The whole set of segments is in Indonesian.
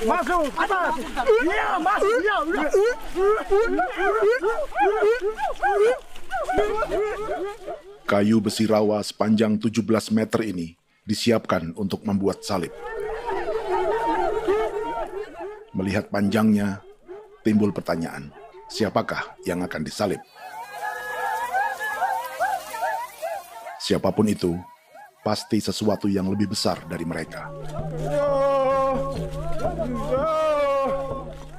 Masuk. Atas. Iya, masuk. Iya. Kayu besi rawa sepanjang 17 meter ini disiapkan untuk membuat salib. Melihat panjangnya, timbul pertanyaan, siapakah yang akan disalib? Siapapun itu, pasti sesuatu yang lebih besar dari mereka.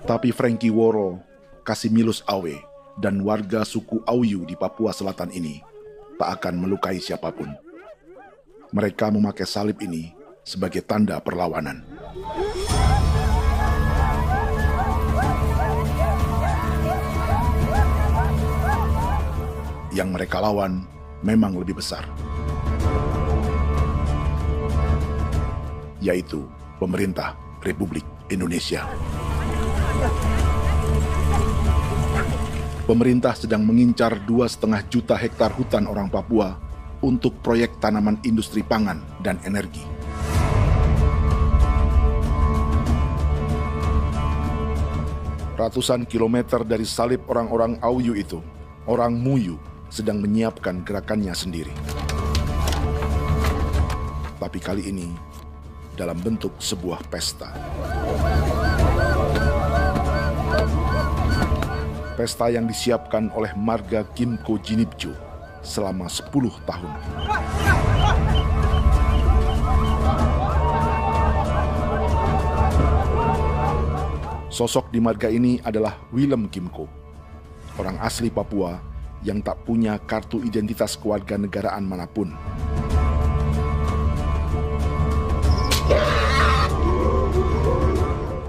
Tapi Frankie Woro, Casimilus Awe, dan warga suku Auyu di Papua Selatan ini tak akan melukai siapapun. Mereka memakai salib ini sebagai tanda perlawanan. Yang mereka lawan memang lebih besar, yaitu pemerintah Republik Indonesia. Pemerintah sedang mengincar 2,5 juta hektar hutan orang Papua untuk proyek tanaman industri pangan dan energi. Ratusan kilometer dari salib orang-orang Auyu itu, orang Muyu sedang menyiapkan gerakannya sendiri. Tapi kali ini dalam bentuk sebuah pesta. Pesta yang disiapkan oleh marga Kimco Jinipjo selama 10 tahun. Sosok di marga ini adalah Willem Kimco, orang asli Papua yang tak punya kartu identitas kewarganegaraan manapun.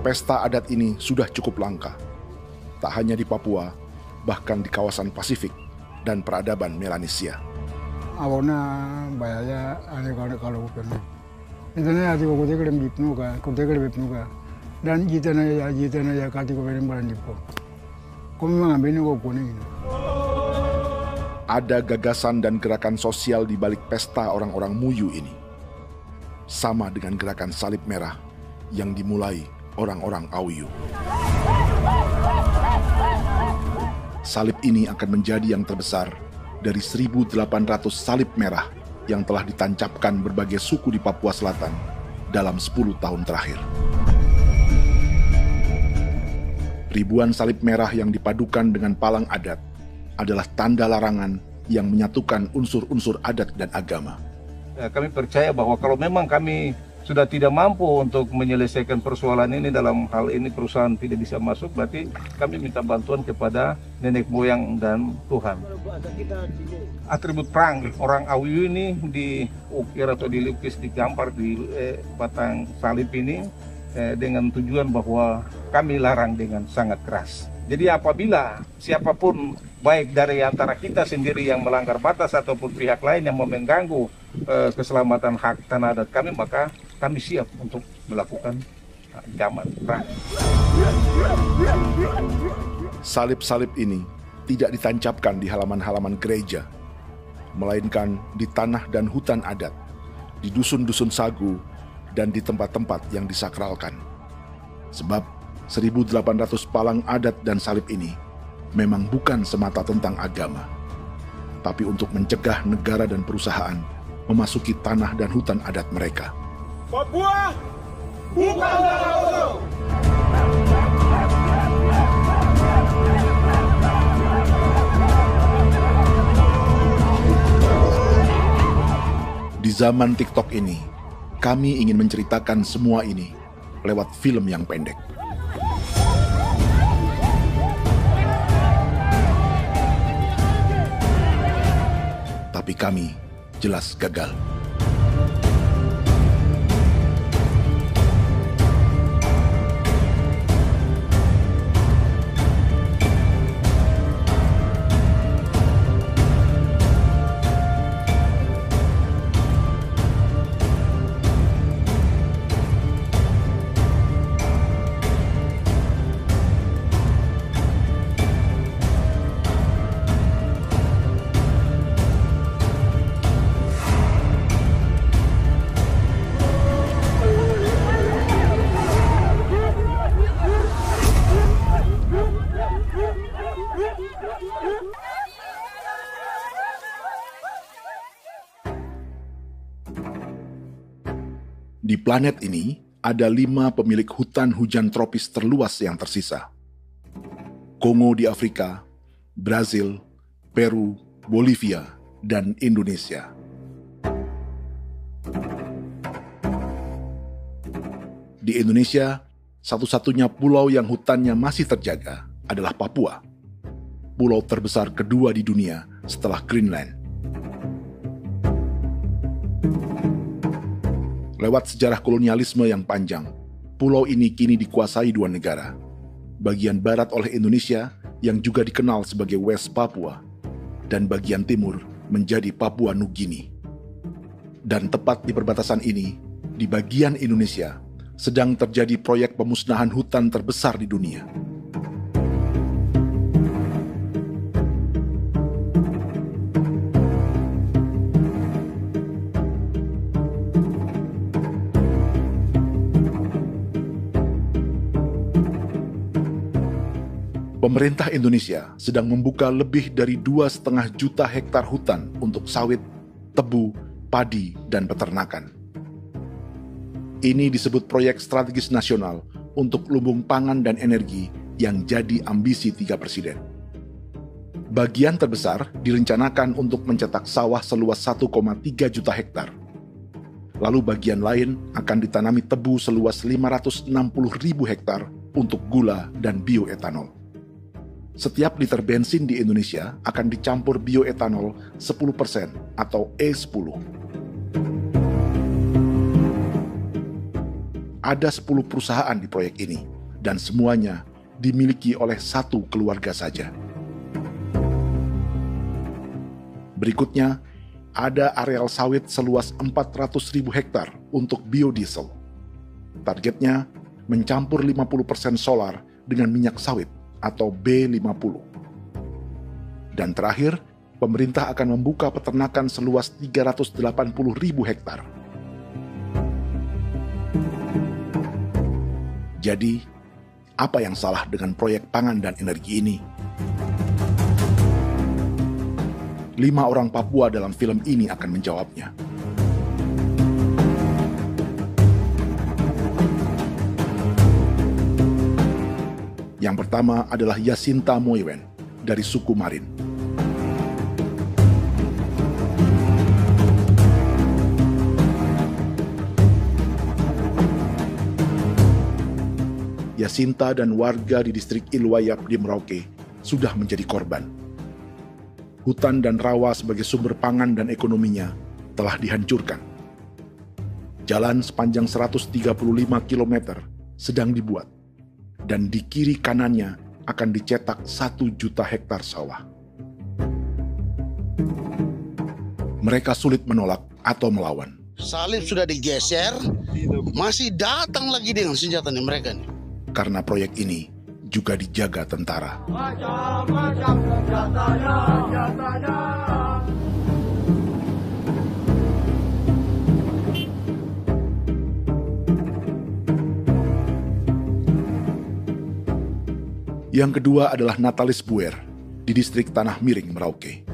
Pesta adat ini sudah cukup langka, tak hanya di Papua, bahkan di kawasan Pasifik dan peradaban Melanesia. Awalnya bayarnya ada kalau bukan. Internet ada kode kelem bipnuka, dan jitana ya kati ko beren baran dipo. Kami mengambil ko kuning. Ada gagasan dan gerakan sosial di balik pesta orang-orang Muyu ini. Sama dengan gerakan salib merah yang dimulai orang-orang Auyu. Salib ini akan menjadi yang terbesar dari 1.800 salib merah yang telah ditancapkan berbagai suku di Papua Selatan dalam 10 tahun terakhir. Ribuan salib merah yang dipadukan dengan palang adat adalah tanda larangan yang menyatukan unsur-unsur adat dan agama. Kami percaya bahwa kalau memang kami sudah tidak mampu untuk menyelesaikan persoalan ini, dalam hal ini perusahaan tidak bisa masuk, berarti kami minta bantuan kepada nenek moyang dan Tuhan. Atribut perang orang Auyu ini diukir atau dilukis, digambar di batang salib ini dengan tujuan bahwa kami larang dengan sangat keras. Jadi apabila siapapun, baik dari antara kita sendiri yang melanggar batas ataupun pihak lain yang mau mengganggu keselamatan hak tanah adat kami, maka kami siap untuk melakukan ancaman perang. Salib-salib ini tidak ditancapkan di halaman-halaman gereja, melainkan di tanah dan hutan adat, di dusun-dusun sagu, dan di tempat-tempat yang disakralkan. Sebab 1.800 palang adat dan salib ini memang bukan semata tentang agama, tapi untuk mencegah negara dan perusahaan memasuki tanah dan hutan adat mereka. Papua, buka udara kosong. Di zaman TikTok ini, kami ingin menceritakan semua ini lewat film yang pendek. Tapi kami jelas gagal. Di planet ini, ada 5 pemilik hutan hujan tropis terluas yang tersisa. Kongo di Afrika, Brazil, Peru, Bolivia, dan Indonesia. Di Indonesia, satu-satunya pulau yang hutannya masih terjaga adalah Papua, pulau terbesar kedua di dunia setelah Greenland. Lewat sejarah kolonialisme yang panjang, pulau ini kini dikuasai 2 negara. Bagian barat oleh Indonesia yang juga dikenal sebagai West Papua, dan bagian timur menjadi Papua Nugini. Dan tepat di perbatasan ini, di bagian Indonesia, sedang terjadi proyek pemusnahan hutan terbesar di dunia. Pemerintah Indonesia sedang membuka lebih dari 2,5 juta hektar hutan untuk sawit, tebu, padi, dan peternakan. Ini disebut proyek strategis nasional untuk lumbung pangan dan energi yang jadi ambisi 3 presiden. Bagian terbesar direncanakan untuk mencetak sawah seluas 1,3 juta hektar. Lalu bagian lain akan ditanami tebu seluas 560.000 hektar untuk gula dan bioetanol. Setiap liter bensin di Indonesia akan dicampur bioetanol 10% atau E10. Ada 10 perusahaan di proyek ini, dan semuanya dimiliki oleh 1 keluarga saja. Berikutnya, ada areal sawit seluas 400.000 hektar untuk biodiesel. Targetnya mencampur 50% solar dengan minyak sawit atau B50. Dan terakhir, pemerintah akan membuka peternakan seluas 380.000 hektar. Jadi, apa yang salah dengan proyek pangan dan energi ini? 5 orang Papua dalam film ini akan menjawabnya. Yang pertama adalah Yasinta Moiwen dari suku Marin. Yasinta dan warga di distrik Ilwayap di Merauke sudah menjadi korban. Hutan dan rawa sebagai sumber pangan dan ekonominya telah dihancurkan. Jalan sepanjang 135 km sedang dibuat, dan di kiri kanannya akan dicetak 1 juta hektar sawah. Mereka sulit menolak atau melawan. Salib sudah digeser, masih datang lagi dengan senjata nih mereka nih. Karena proyek ini juga dijaga tentara. Macam-macam senjatanya. Yang kedua adalah Natalis Buer di distrik Tanah Miring, Merauke.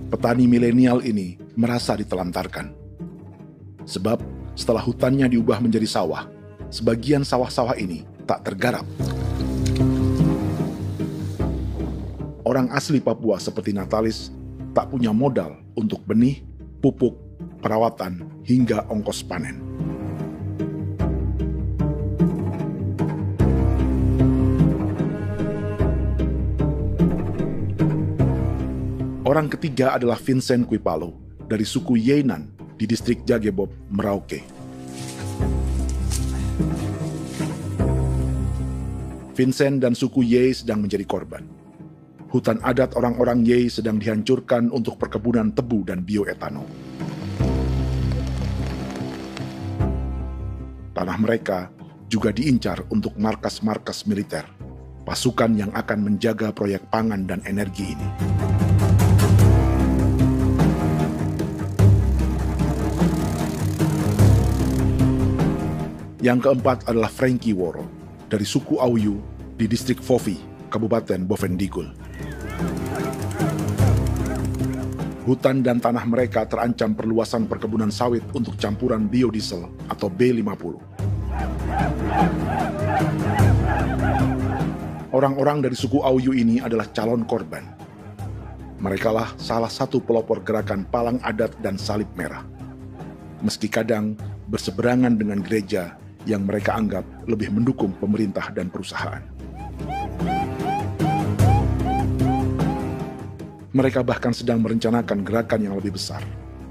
Petani milenial ini merasa ditelantarkan. Sebab setelah hutannya diubah menjadi sawah, sebagian sawah-sawah ini tak tergarap. Orang asli Papua seperti Natalis tak punya modal untuk benih, pupuk, perawatan, hingga ongkos panen. Orang ketiga adalah Vincent Kuipalo dari suku Yenan di distrik Jagebob, Merauke. Vincent dan suku Ye sedang menjadi korban. Hutan adat orang-orang Ye sedang dihancurkan untuk perkebunan tebu dan bioetanol. Tanah mereka juga diincar untuk markas-markas militer, pasukan yang akan menjaga proyek pangan dan energi ini. Yang keempat adalah Frankie Woro dari suku Auyu di distrik Fofi, Kabupaten Bovendigul. Hutan dan tanah mereka terancam perluasan perkebunan sawit untuk campuran biodiesel atau B50. Orang-orang dari suku Auyu ini adalah calon korban. Merekalah salah satu pelopor gerakan Palang Adat dan Salib Merah. Meski kadang berseberangan dengan gereja yang mereka anggap lebih mendukung pemerintah dan perusahaan. Mereka bahkan sedang merencanakan gerakan yang lebih besar,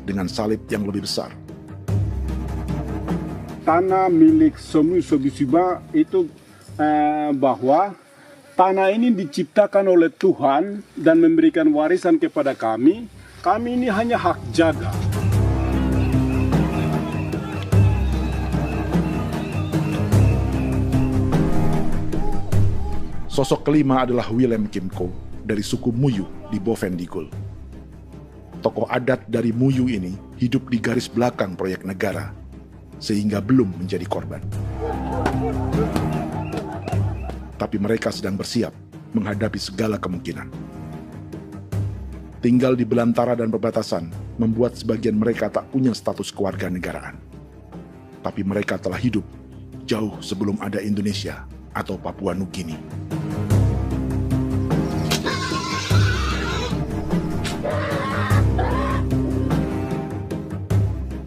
dengan salib yang lebih besar. Tanah milik Somu Sobisiba itu bahwa tanah ini diciptakan oleh Tuhan dan memberikan warisan kepada kami. Kami ini hanya hak jaga. Sosok kelima adalah Willem Kimco dari suku Muyu di Bovendigul. Tokoh adat dari Muyu ini hidup di garis belakang proyek negara, sehingga belum menjadi korban. Tapi mereka sedang bersiap menghadapi segala kemungkinan. Tinggal di belantara dan perbatasan membuat sebagian mereka tak punya status kewarganegaraan. Tapi mereka telah hidup jauh sebelum ada Indonesia atau Papua Nugini.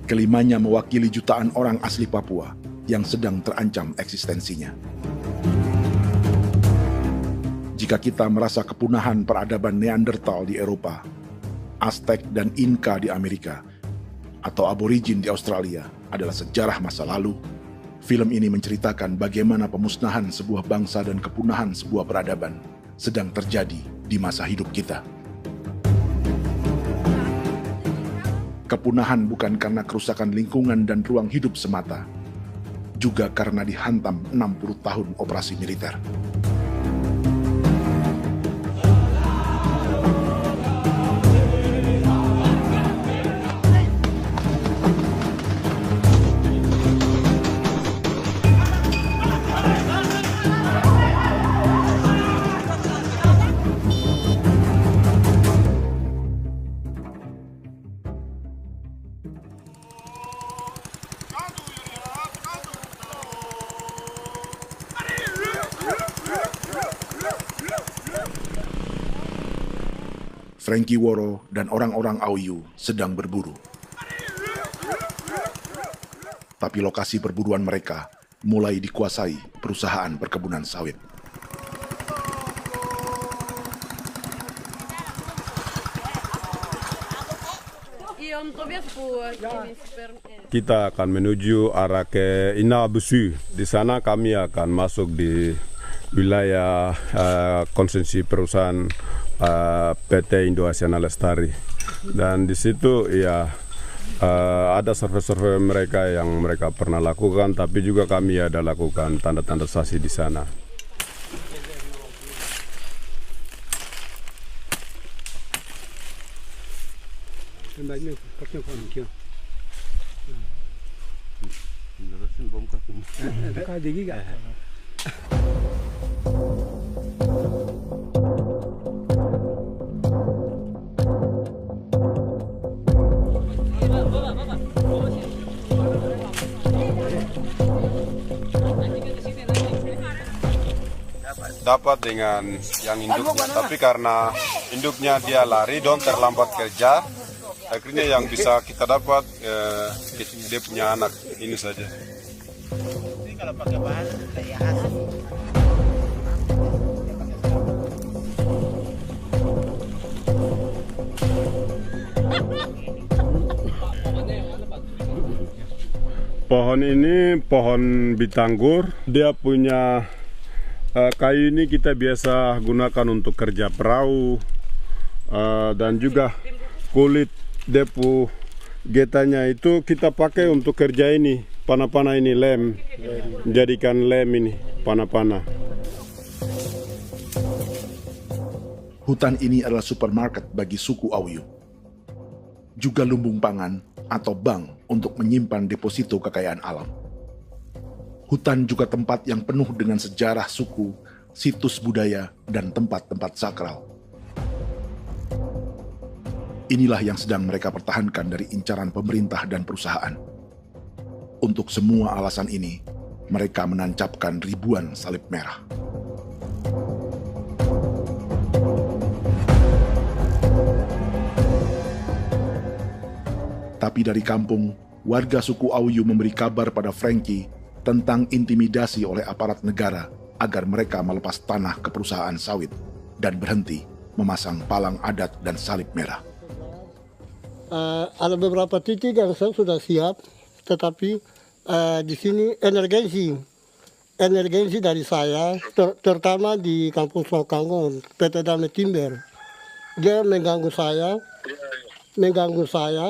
Kelimanya mewakili jutaan orang asli Papua yang sedang terancam eksistensinya. Jika kita merasa kepunahan peradaban Neanderthal di Eropa, Aztec dan Inca di Amerika, atau aborigin di Australia adalah sejarah masa lalu, film ini menceritakan bagaimana pemusnahan sebuah bangsa dan kepunahan sebuah peradaban sedang terjadi di masa hidup kita. Kepunahan bukan karena kerusakan lingkungan dan ruang hidup semata, juga karena dihantam 60 tahun operasi militer. Frankie Woro dan orang-orang Auyu sedang berburu. Tapi lokasi perburuan mereka mulai dikuasai perusahaan perkebunan sawit. Kita akan menuju arah ke Inabusu. Di sana kami akan masuk di wilayah konsesi perusahaan PT Indo Asiana Lestari, dan di situ ya ada survei-survei mereka yang mereka pernah lakukan, tapi juga kami ada lakukan tanda-tanda saksi di sana. Dapat dengan yang induknya, tapi karena induknya dia lari dong terlambat kerja, akhirnya yang bisa kita dapat dia punya anak ini saja. Ini kalau pakai bahan kayak pohon ini pohon bitanggur, dia punya kayu ini kita biasa gunakan untuk kerja perahu, dan juga kulit depu getanya itu kita pakai untuk kerja ini, panah-panah ini lem, jadikan lem ini, panah-panah. Hutan ini adalah supermarket bagi suku Auyu. Juga lumbung pangan atau bank untuk menyimpan deposito kekayaan alam. Hutan juga tempat yang penuh dengan sejarah suku, situs budaya, dan tempat-tempat sakral. Inilah yang sedang mereka pertahankan dari incaran pemerintah dan perusahaan. Untuk semua alasan ini, mereka menancapkan ribuan salib merah. Tapi dari kampung, warga suku Auyu memberi kabar pada Frankie tentang intimidasi oleh aparat negara agar mereka melepas tanah ke perusahaan sawit dan berhenti memasang palang adat dan salib merah. Ada beberapa titik yang saya sudah siap, tetapi di sini emergensi dari saya, terutama di Kampung Sokanggon, PT Damai Timber. Dia mengganggu saya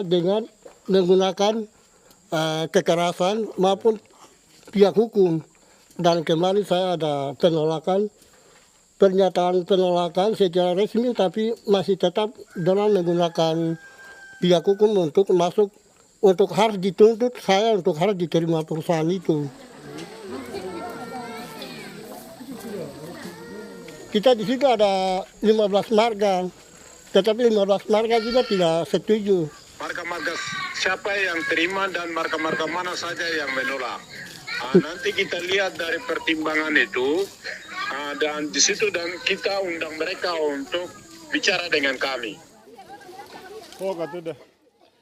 dengan menggunakan kekerasan maupun pihak hukum. Dan kemarin saya ada pernyataan penolakan secara resmi, tapi masih tetap dengan menggunakan pihak hukum untuk masuk, untuk harus dituntut saya untuk harus diterima perusahaan itu. Kita di situ ada 15 marga, tetapi 15 marga juga tidak setuju. Marga-marga siapa yang terima dan marga-marga mana saja yang menolak. Nanti kita lihat dari pertimbangan itu, dan di situ dan kita undang mereka untuk bicara dengan kami.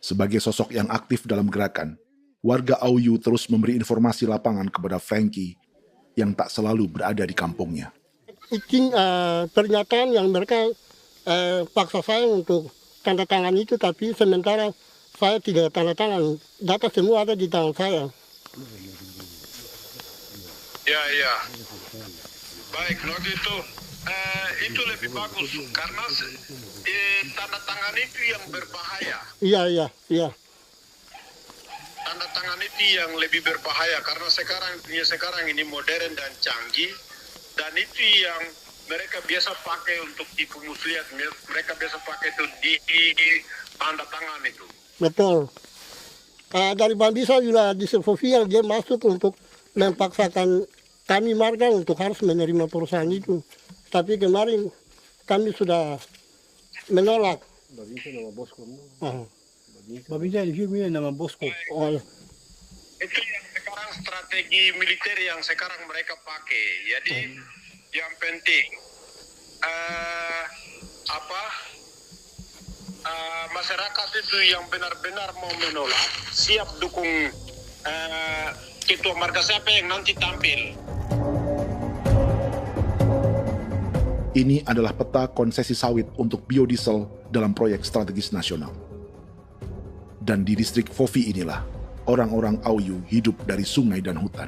Sebagai sosok yang aktif dalam gerakan, warga Auyu terus memberi informasi lapangan kepada Frankie yang tak selalu berada di kampungnya. Izin pernyataan yang mereka paksa saya untuk tanda tangan itu, tapi sementara saya tidak tanda tangan. Data semua ada di tangan saya. Ya. Baik, kalau gitu itu lebih bagus karena tanda tangan itu yang berbahaya. Iya. Tanda tangan itu yang lebih berbahaya karena sekarang ini modern dan canggih, dan itu yang mereka biasa pakai untuk tipu muslihat. Mereka biasa pakai itu di tanda tangan itu. Betul. Dari Bambisa juga di Sofia dia masuk untuk memaksakan kami marga untuk harus menerima perusahaan itu. Tapi kemarin kami sudah menolak. Babinsa di sini nama bosku. Itu yang sekarang strategi militer yang sekarang mereka pakai. Jadi yang penting masyarakat itu yang benar-benar mau menolak siap dukung ketua marga siapa yang nanti tampil. Ini adalah peta konsesi sawit untuk biodiesel dalam proyek strategis nasional. Dan di distrik Fofi inilah, orang-orang Auyu hidup dari sungai dan hutan.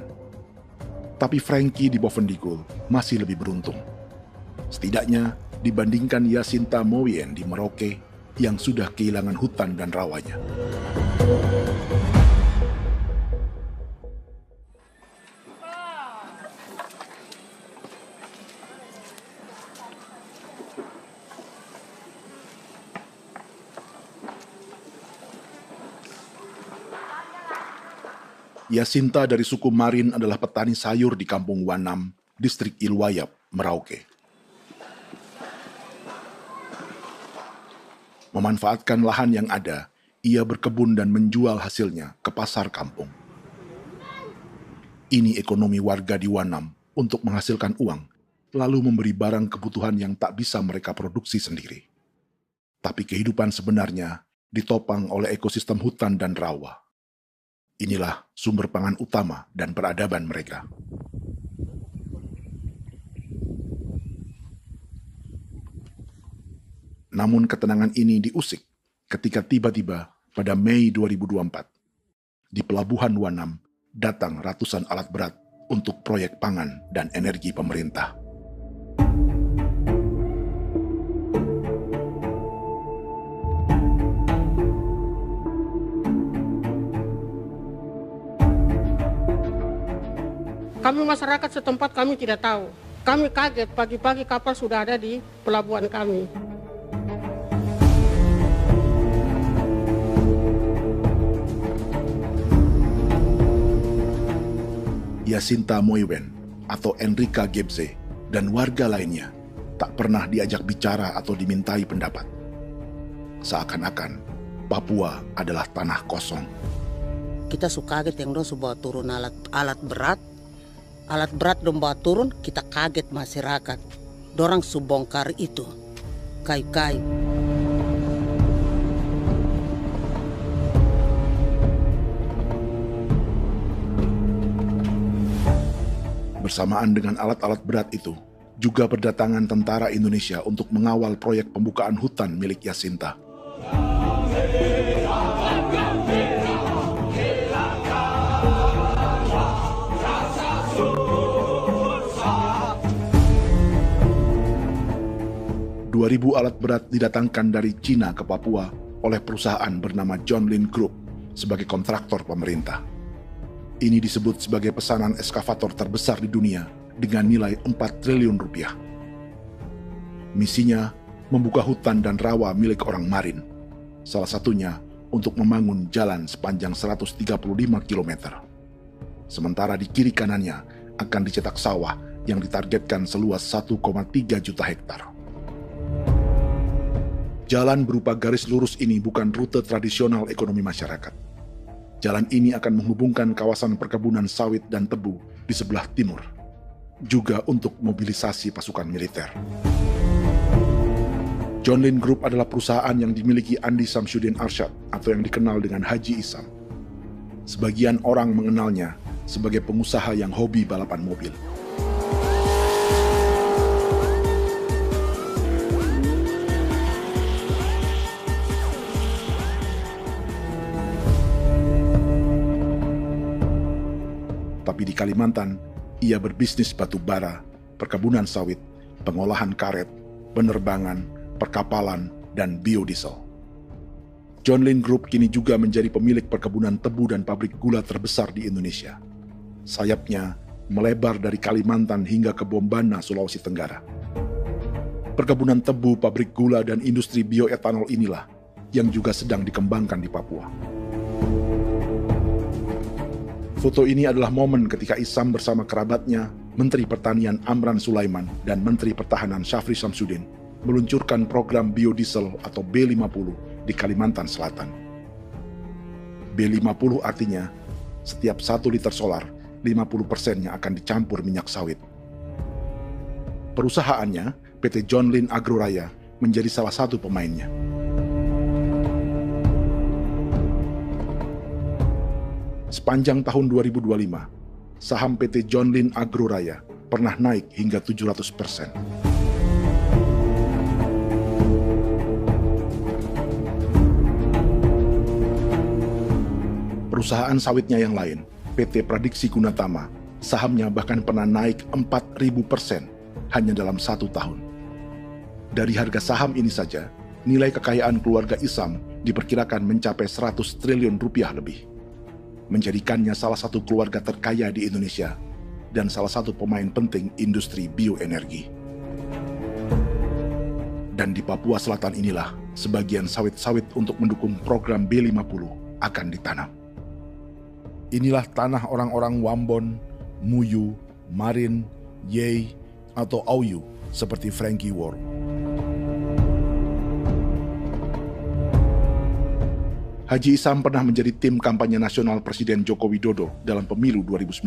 Tapi Frankie di Bovendigul masih lebih beruntung. Setidaknya dibandingkan Yasinta Moyen di Merauke yang sudah kehilangan hutan dan rawanya. Yasinta dari suku Marin adalah petani sayur di Kampung Wanam, distrik Ilwayap, Merauke. Memanfaatkan lahan yang ada, ia berkebun dan menjual hasilnya ke pasar kampung. Ini ekonomi warga di Wanam untuk menghasilkan uang, lalu memberi barang kebutuhan yang tak bisa mereka produksi sendiri. Tapi kehidupan sebenarnya ditopang oleh ekosistem hutan dan rawa. Inilah sumber pangan utama dan peradaban mereka. Namun ketenangan ini diusik ketika tiba-tiba pada Mei 2024, di Pelabuhan Wanam datang ratusan alat berat untuk proyek pangan dan energi pemerintah. Kami masyarakat setempat kami tidak tahu. Kami kaget pagi-pagi kapal sudah ada di pelabuhan kami. Yasinta Moiwen atau Enrika Gebze dan warga lainnya tak pernah diajak bicara atau dimintai pendapat. Seakan-akan Papua adalah tanah kosong. Kita suka kaget yang dong bawa turun alat berat dong bawa turun, kita kaget masyarakat. Dorang subongkar itu kayu-kayu. Bersamaan dengan alat-alat berat itu, juga berdatangan tentara Indonesia untuk mengawal proyek pembukaan hutan milik Jacinta. Ribu alat berat didatangkan dari Cina ke Papua oleh perusahaan bernama John Lin Group sebagai kontraktor pemerintah. Ini disebut sebagai pesanan eskavator terbesar di dunia dengan nilai 4 triliun rupiah. Misinya membuka hutan dan rawa milik orang Marin, salah satunya untuk membangun jalan sepanjang 135 km. Sementara di kiri kanannya akan dicetak sawah yang ditargetkan seluas 1,3 juta hektar. Jalan berupa garis lurus ini bukan rute tradisional ekonomi masyarakat. Jalan ini akan menghubungkan kawasan perkebunan sawit dan tebu di sebelah timur, juga untuk mobilisasi pasukan militer. John Lin Group adalah perusahaan yang dimiliki Andi Samsudin Arsyad atau yang dikenal dengan Haji Isam. Sebagian orang mengenalnya sebagai pengusaha yang hobi balapan mobil. Tapi di Kalimantan, ia berbisnis batu bara, perkebunan sawit, pengolahan karet, penerbangan, perkapalan, dan biodiesel. John Lin Group kini juga menjadi pemilik perkebunan tebu dan pabrik gula terbesar di Indonesia. Sayapnya melebar dari Kalimantan hingga ke Bombana, Sulawesi Tenggara. Perkebunan tebu, pabrik gula, dan industri bioetanol inilah yang juga sedang dikembangkan di Papua. Foto ini adalah momen ketika Isam bersama kerabatnya, Menteri Pertanian Amran Sulaiman dan Menteri Pertahanan Syafri Samsudin meluncurkan program biodiesel atau B50 di Kalimantan Selatan. B50 artinya setiap 1 liter solar, 50%-nya akan dicampur minyak sawit. Perusahaannya, PT John Lin Agroraya, menjadi salah satu pemainnya. Sepanjang tahun 2025, saham PT John Lin Agroraya pernah naik hingga 700%. Perusahaan sawitnya yang lain, PT Pradiksi Gunatama, sahamnya bahkan pernah naik 4.000% hanya dalam 1 tahun. Dari harga saham ini saja, nilai kekayaan keluarga Isam diperkirakan mencapai 100 triliun rupiah lebih, menjadikannya salah satu keluarga terkaya di Indonesia dan salah satu pemain penting industri bioenergi. Dan di Papua Selatan inilah sebagian sawit-sawit untuk mendukung program B50 akan ditanam. Inilah tanah orang-orang Wambon, Muyu, Marin, Yei, atau Auyu seperti Frankie Wor. Haji Isam pernah menjadi tim kampanye nasional Presiden Joko Widodo dalam pemilu 2019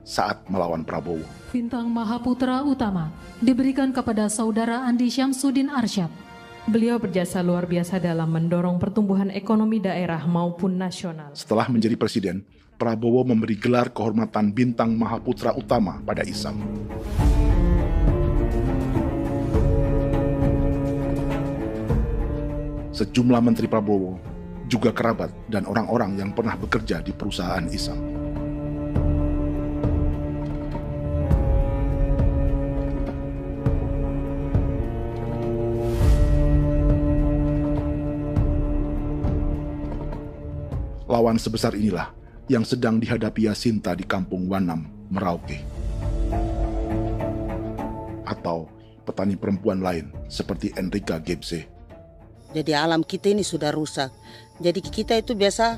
saat melawan Prabowo. Bintang Mahaputra Utama diberikan kepada Saudara Andi Syamsuddin Arsyad. Beliau berjasa luar biasa dalam mendorong pertumbuhan ekonomi daerah maupun nasional. Setelah menjadi presiden, Prabowo memberi gelar kehormatan Bintang Mahaputra Utama pada Isam. Sejumlah menteri Prabowo, juga kerabat dan orang-orang yang pernah bekerja di perusahaan Isam. Lawan sebesar inilah yang sedang dihadapi Jacinta di kampung Wanam, Merauke. Atau petani perempuan lain seperti Enrika Gebse. Jadi alam kita ini sudah rusak. Jadi kita itu biasa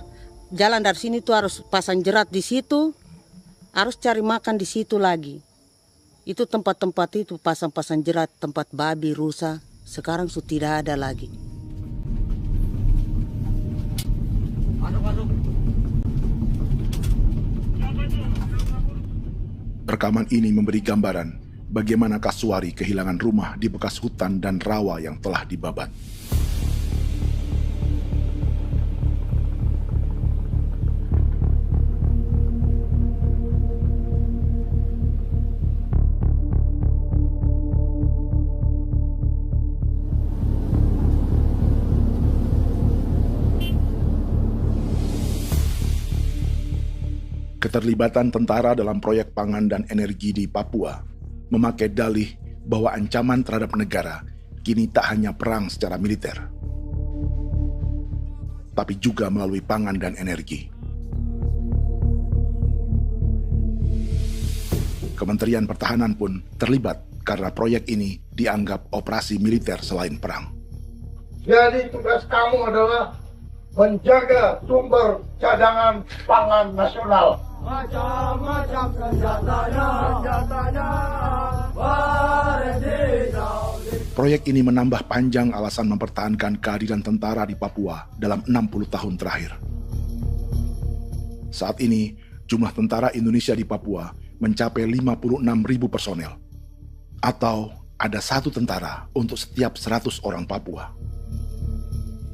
jalan dari sini tuh harus pasang jerat di situ, harus cari makan di situ lagi. Itu tempat-tempat itu pasang-pasang jerat, tempat babi, rusa, sekarang sudah tidak ada lagi. Rekaman ini memberi gambaran bagaimana Kasuari kehilangan rumah di bekas hutan dan rawa yang telah dibabat. Keterlibatan tentara dalam proyek pangan dan energi di Papua memakai dalih bahwa ancaman terhadap negara kini tak hanya perang secara militer, tapi juga melalui pangan dan energi. Kementerian Pertahanan pun terlibat karena proyek ini dianggap operasi militer selain perang. Jadi tugas kamu adalah menjaga sumber cadangan pangan nasional. Macam-macam senjatanya, Proyek ini menambah panjang alasan mempertahankan kehadiran tentara di Papua dalam 60 tahun terakhir. Saat ini, jumlah tentara Indonesia di Papua mencapai 56.000 personel, atau ada 1 tentara untuk setiap 100 orang Papua.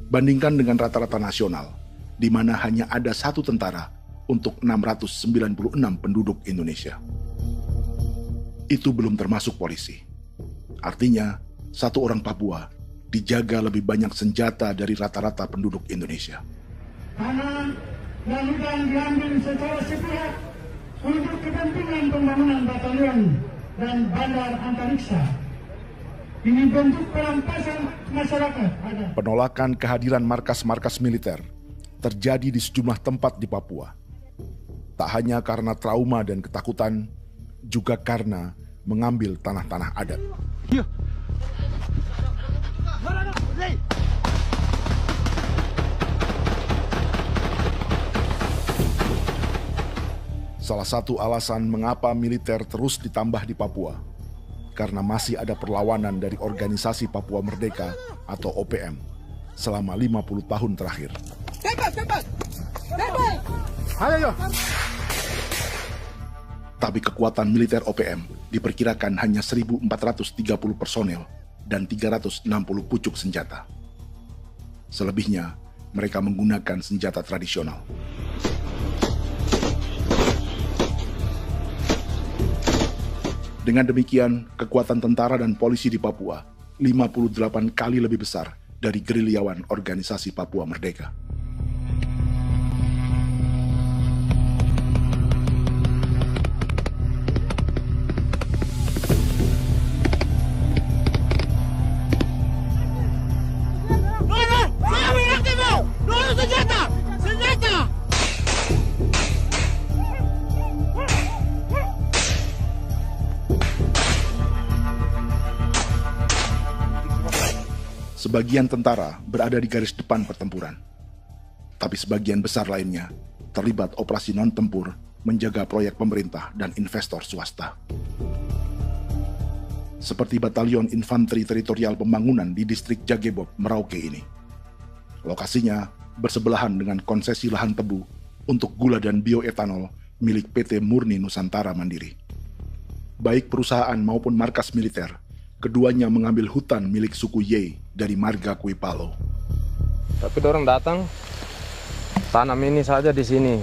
Bandingkan dengan rata-rata nasional, di mana hanya ada 1 tentara untuk 696 penduduk Indonesia. Itu belum termasuk polisi. Artinya, 1 orang Papua dijaga lebih banyak senjata dari rata-rata penduduk Indonesia. Tanah dan hutan diambil secara sepihak untuk kepentingan pembangunan batalion dan bandar antariksa. Ini bentuk perampasan masyarakat. Penolakan kehadiran markas-markas militer terjadi di sejumlah tempat di Papua. Tak hanya karena trauma dan ketakutan, juga karena mengambil tanah-tanah adat. Salah satu alasan mengapa militer terus ditambah di Papua, karena masih ada perlawanan dari Organisasi Papua Merdeka atau OPM selama 50 tahun terakhir. Tapi kekuatan militer OPM diperkirakan hanya 1.430 personel dan 360 pucuk senjata. Selebihnya, mereka menggunakan senjata tradisional. Dengan demikian, kekuatan tentara dan polisi di Papua 58 kali lebih besar dari gerilyawan Organisasi Papua Merdeka. Sebagian tentara berada di garis depan pertempuran, tapi sebagian besar lainnya terlibat operasi non-tempur menjaga proyek pemerintah dan investor swasta. Seperti Batalion Infanteri Teritorial Pembangunan di distrik Jagebob, Merauke ini. Lokasinya bersebelahan dengan konsesi lahan tebu untuk gula dan bioetanol milik PT Murni Nusantara Mandiri. Baik perusahaan maupun markas militer, keduanya mengambil hutan milik suku Ye dari marga Kuipalo. Tapi orang datang tanam ini saja di sini,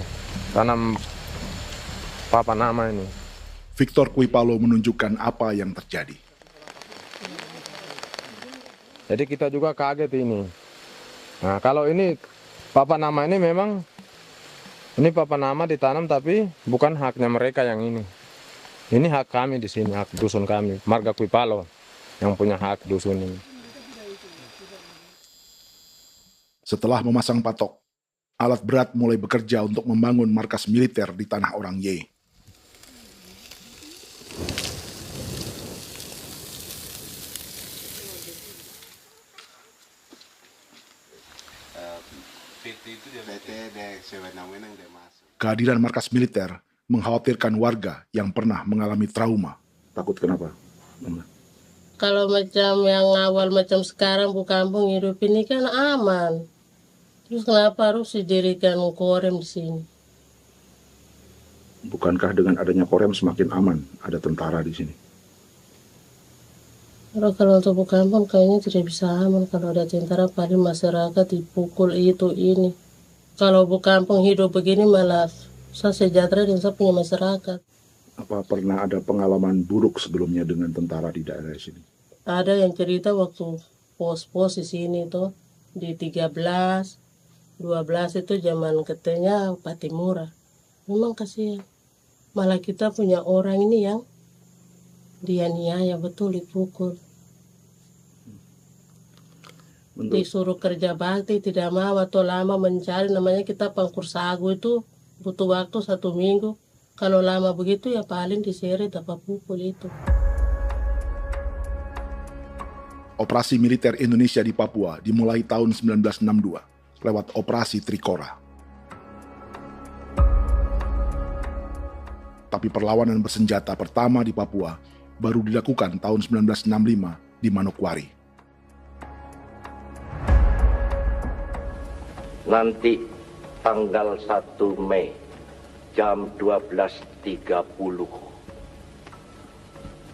tanam papan nama ini. Victor Kuipalo menunjukkan apa yang terjadi. Jadi kita juga kaget ini. Nah, kalau ini papan nama ini memang ini papan nama ditanam tapi bukan haknya mereka yang ini. Ini hak kami di sini, hak dusun kami, marga Kuipalo yang punya hak dusun ini. Setelah memasang patok, alat berat mulai bekerja untuk membangun markas militer di tanah orang Ye. Kehadiran markas militer mengkhawatirkan warga yang pernah mengalami trauma. Takut kenapa? Kalau macam yang awal macam sekarang bu kampung hidup ini kan aman. Terus kenapa harus didirikan korem di sini? Bukankah dengan adanya Korem semakin aman ada tentara di sini? Kalau untuk Bukampung kayaknya tidak bisa aman kalau ada tentara, paling masyarakat dipukul itu ini. Kalau Bukampung hidup begini malah saya sejahtera dan saya punya masyarakat. Apa pernah ada pengalaman buruk sebelumnya dengan tentara di daerah sini? Ada yang cerita waktu pos-pos di sini tuh di 13, 12 itu zaman katanya Patimura. Memang kasihan. Malah kita punya orang ini yang dianiaya betul, dipukul. Disuruh kerja bakti tidak mau atau lama mencari, namanya kita pangkur sagu itu butuh waktu 1 minggu. Kalau lama begitu ya paling diseret apa pukul itu. Operasi militer Indonesia di Papua dimulai tahun 1962 lewat Operasi Trikora. Tapi perlawanan bersenjata pertama di Papua baru dilakukan tahun 1965 di Manokwari. Nanti tanggal 1 Mei jam 12.30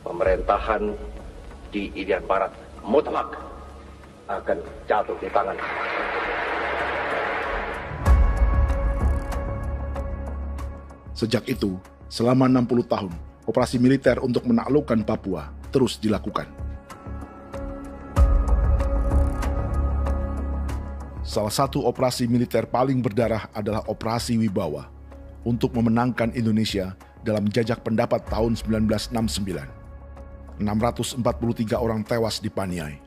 pemerintahan di Irian Barat mutlak akan jatuh di tangan. Sejak itu, selama 60 tahun, operasi militer untuk menaklukkan Papua terus dilakukan. Salah satu operasi militer paling berdarah adalah Operasi Wibawa untuk memenangkan Indonesia dalam jajak pendapat tahun 1969. 643 orang tewas di Paniai.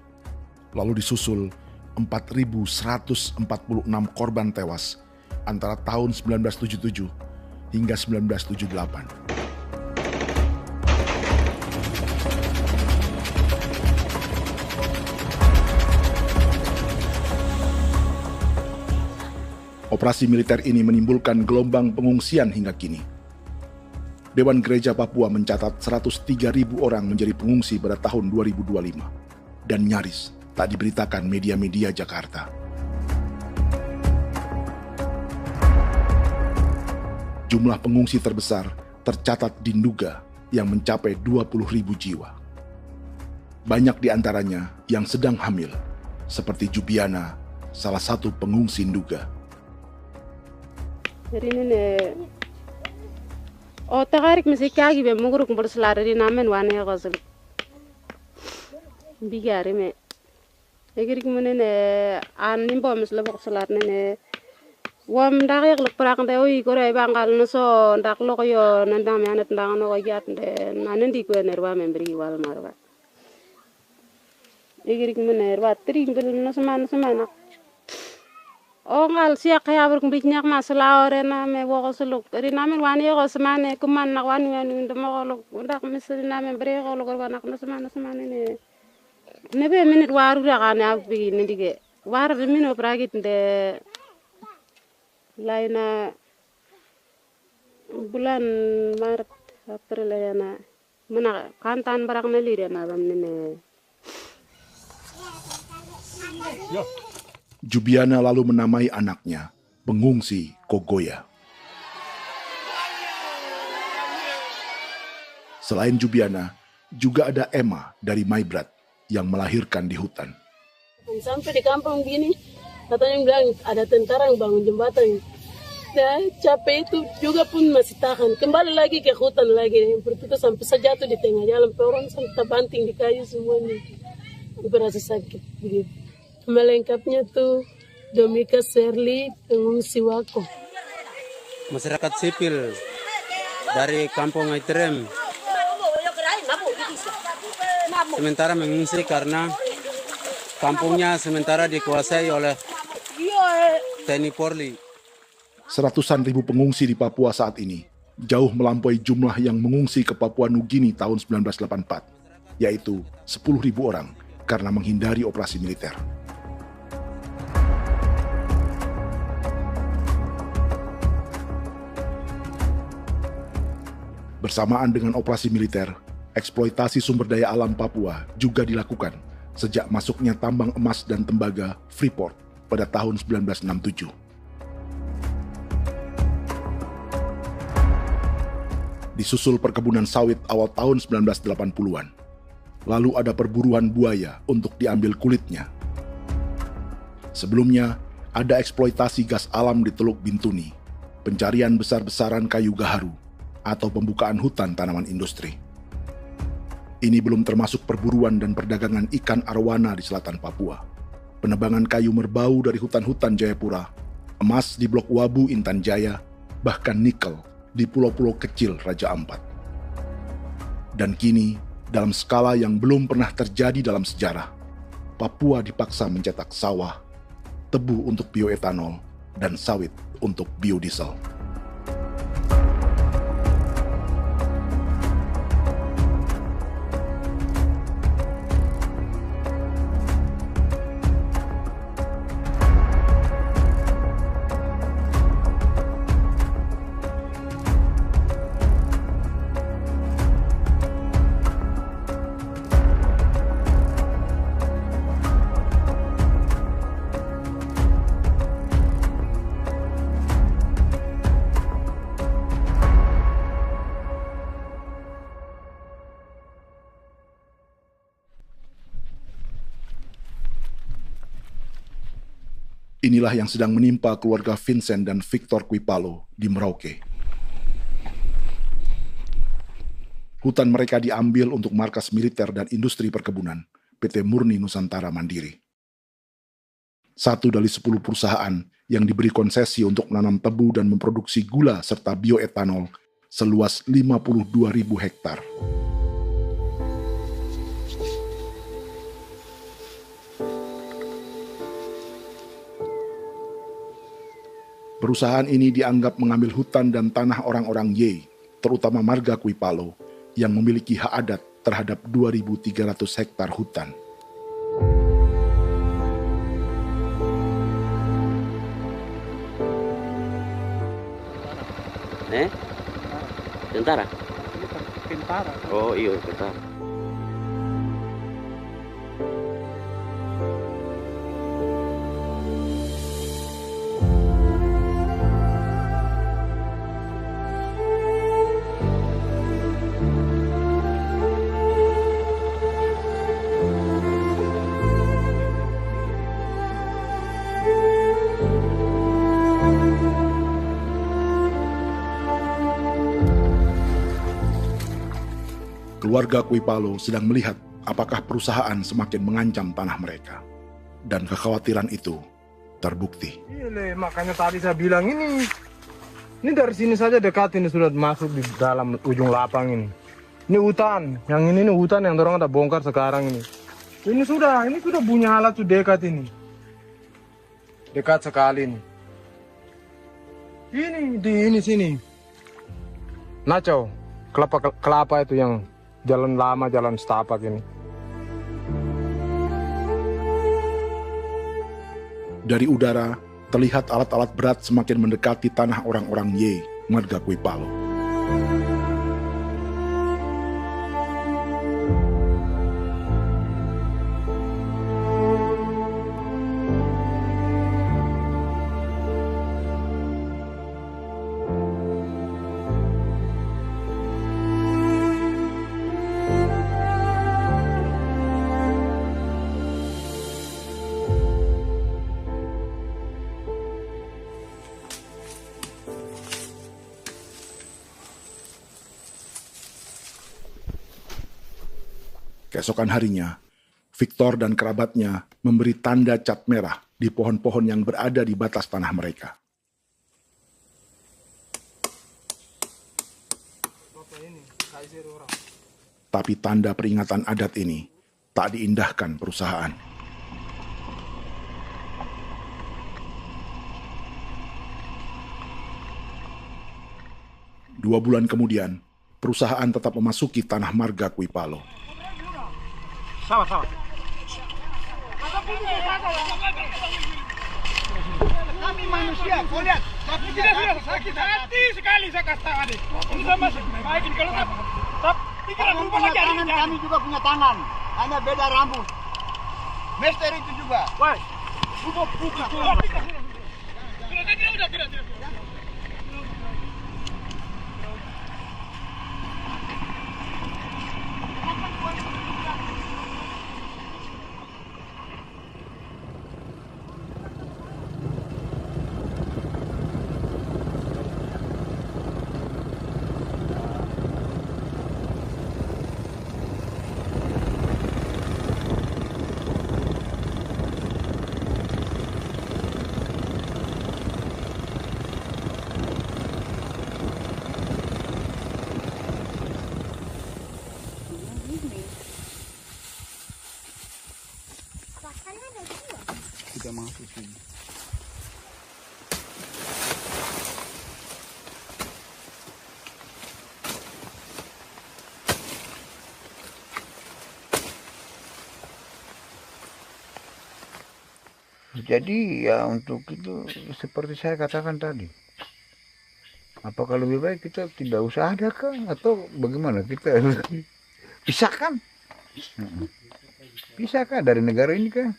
Lalu disusul 4.146 korban tewas antara tahun 1977 hingga 1978. Operasi militer ini menimbulkan gelombang pengungsian hingga kini. Dewan Gereja Papua mencatat 103.000 orang menjadi pengungsi pada tahun 2025 dan nyaris tak diberitakan media-media Jakarta. Jumlah pengungsi terbesar tercatat di Nduga yang mencapai 20.000 jiwa. Banyak di antaranya yang sedang hamil, seperti Jubiana, salah satu pengungsi Nduga. Jadi ini takarik masih kaki be muguruk berselari namen wane kosel. Bigari me. Egirik munene nimbo mesle berselari nene. Wam darik lek perak nte oi kore bangal nuso ndak lo yo nandang me anet ndang no yat nte nanen di kue nerwa memberi wal marwa. Egirik mune nerwa tri bel no semana. Ngal siak kaya berkumpulnya masalah orang me wako seluk. Ri namen wani ko semane kuman nak wani ndemo ko ndak misri namen bere ko lo nak no semana ne. Nebe minit waru ra kan abi nindige. War be mino pragit de laina bulan Maret April yana mana kantan barang na lire na bam ne. Jubiana lalu menamai anaknya pengungsi Kogoya. Selain Jubiana, juga ada Emma dari Maibrat yang melahirkan di hutan. Sampai di kampung gini, katanya bilang ada tentara yang bangun jembatan. Nah, capek itu juga pun masih tahan. Kembali lagi ke hutan lagi. Itu sampai sejatuh di tengah jalan. Orang sampai terbanting di kayu semuanya. Berasa sakit begitu. Melengkapnya tuh Domika Serli, pengungsi Wako. Masyarakat sipil dari Kampung Aitrem sementara mengungsi karena kampungnya sementara dikuasai oleh TNI Polri. Seratusan ribu pengungsi di Papua saat ini jauh melampaui jumlah yang mengungsi ke Papua Nugini tahun 1984, yaitu 10.000 orang karena menghindari operasi militer. Bersamaan dengan operasi militer, eksploitasi sumber daya alam Papua juga dilakukan sejak masuknya tambang emas dan tembaga Freeport pada tahun 1967. Disusul perkebunan sawit awal tahun 1980-an. Lalu ada perburuan buaya untuk diambil kulitnya. Sebelumnya, ada eksploitasi gas alam di Teluk Bintuni, pencarian besar-besaran kayu gaharu, atau pembukaan hutan tanaman industri. Ini belum termasuk perburuan dan perdagangan ikan arwana di selatan Papua, penebangan kayu merbau dari hutan-hutan Jayapura, emas di Blok Wabu Intan Jaya, bahkan nikel di pulau-pulau kecil Raja Ampat. Dan kini, dalam skala yang belum pernah terjadi dalam sejarah, Papua dipaksa mencetak sawah, tebu untuk bioetanol, dan sawit untuk biodiesel. Inilah yang sedang menimpa keluarga Vincent dan Victor Quipalo di Merauke. Hutan mereka diambil untuk markas militer dan industri perkebunan, PT Murni Nusantara Mandiri. 1 dari 10 perusahaan yang diberi konsesi untuk menanam tebu dan memproduksi gula serta bioetanol seluas 52.000 hektar. Perusahaan ini dianggap mengambil hutan dan tanah orang-orang Ye, terutama marga Quipalo, yang memiliki hak adat terhadap 2.300 hektar hutan. Tentara? Tentara. Oh iya, tentara. Keluarga Quipalo sedang melihat apakah perusahaan semakin mengancam tanah mereka. Dan kekhawatiran itu terbukti. Iya, makanya tadi saya bilang ini dari sini saja dekat, ini sudah masuk di dalam ujung lapang ini. Ini hutan, yang ini hutan yang dorong ada bongkar sekarang ini. Ini sudah punya alat sudah dekat ini. Dekat sekali ini. Ini sini. Nacau, kelapa itu yang jalan lama, jalan setapak ini. Dari udara, terlihat alat-alat berat semakin mendekati tanah orang-orang Ye, marga Quipalo. Keesokan harinya, Victor dan kerabatnya memberi tanda cat merah di pohon-pohon yang berada di batas tanah mereka. Tapi tanda peringatan adat ini tak diindahkan perusahaan. Dua bulan kemudian, perusahaan tetap memasuki tanah marga Quipalo. Sama-sama. Kami manusia, kau lihat. Sudah sakit hati sekali saya kasih tahu adik. Ini sama baik kalau pikiran berubah lagi hari ini. Kami juga punya tangan, hanya beda rambut. Mister itu juga. Woi, buka. Tidak. kita masuk sini. Jadi ya untuk itu seperti saya katakan tadi, apakah lebih baik kita tidak usah ada kan atau bagaimana, kita pisahkan, pisahkan dari negara ini kan,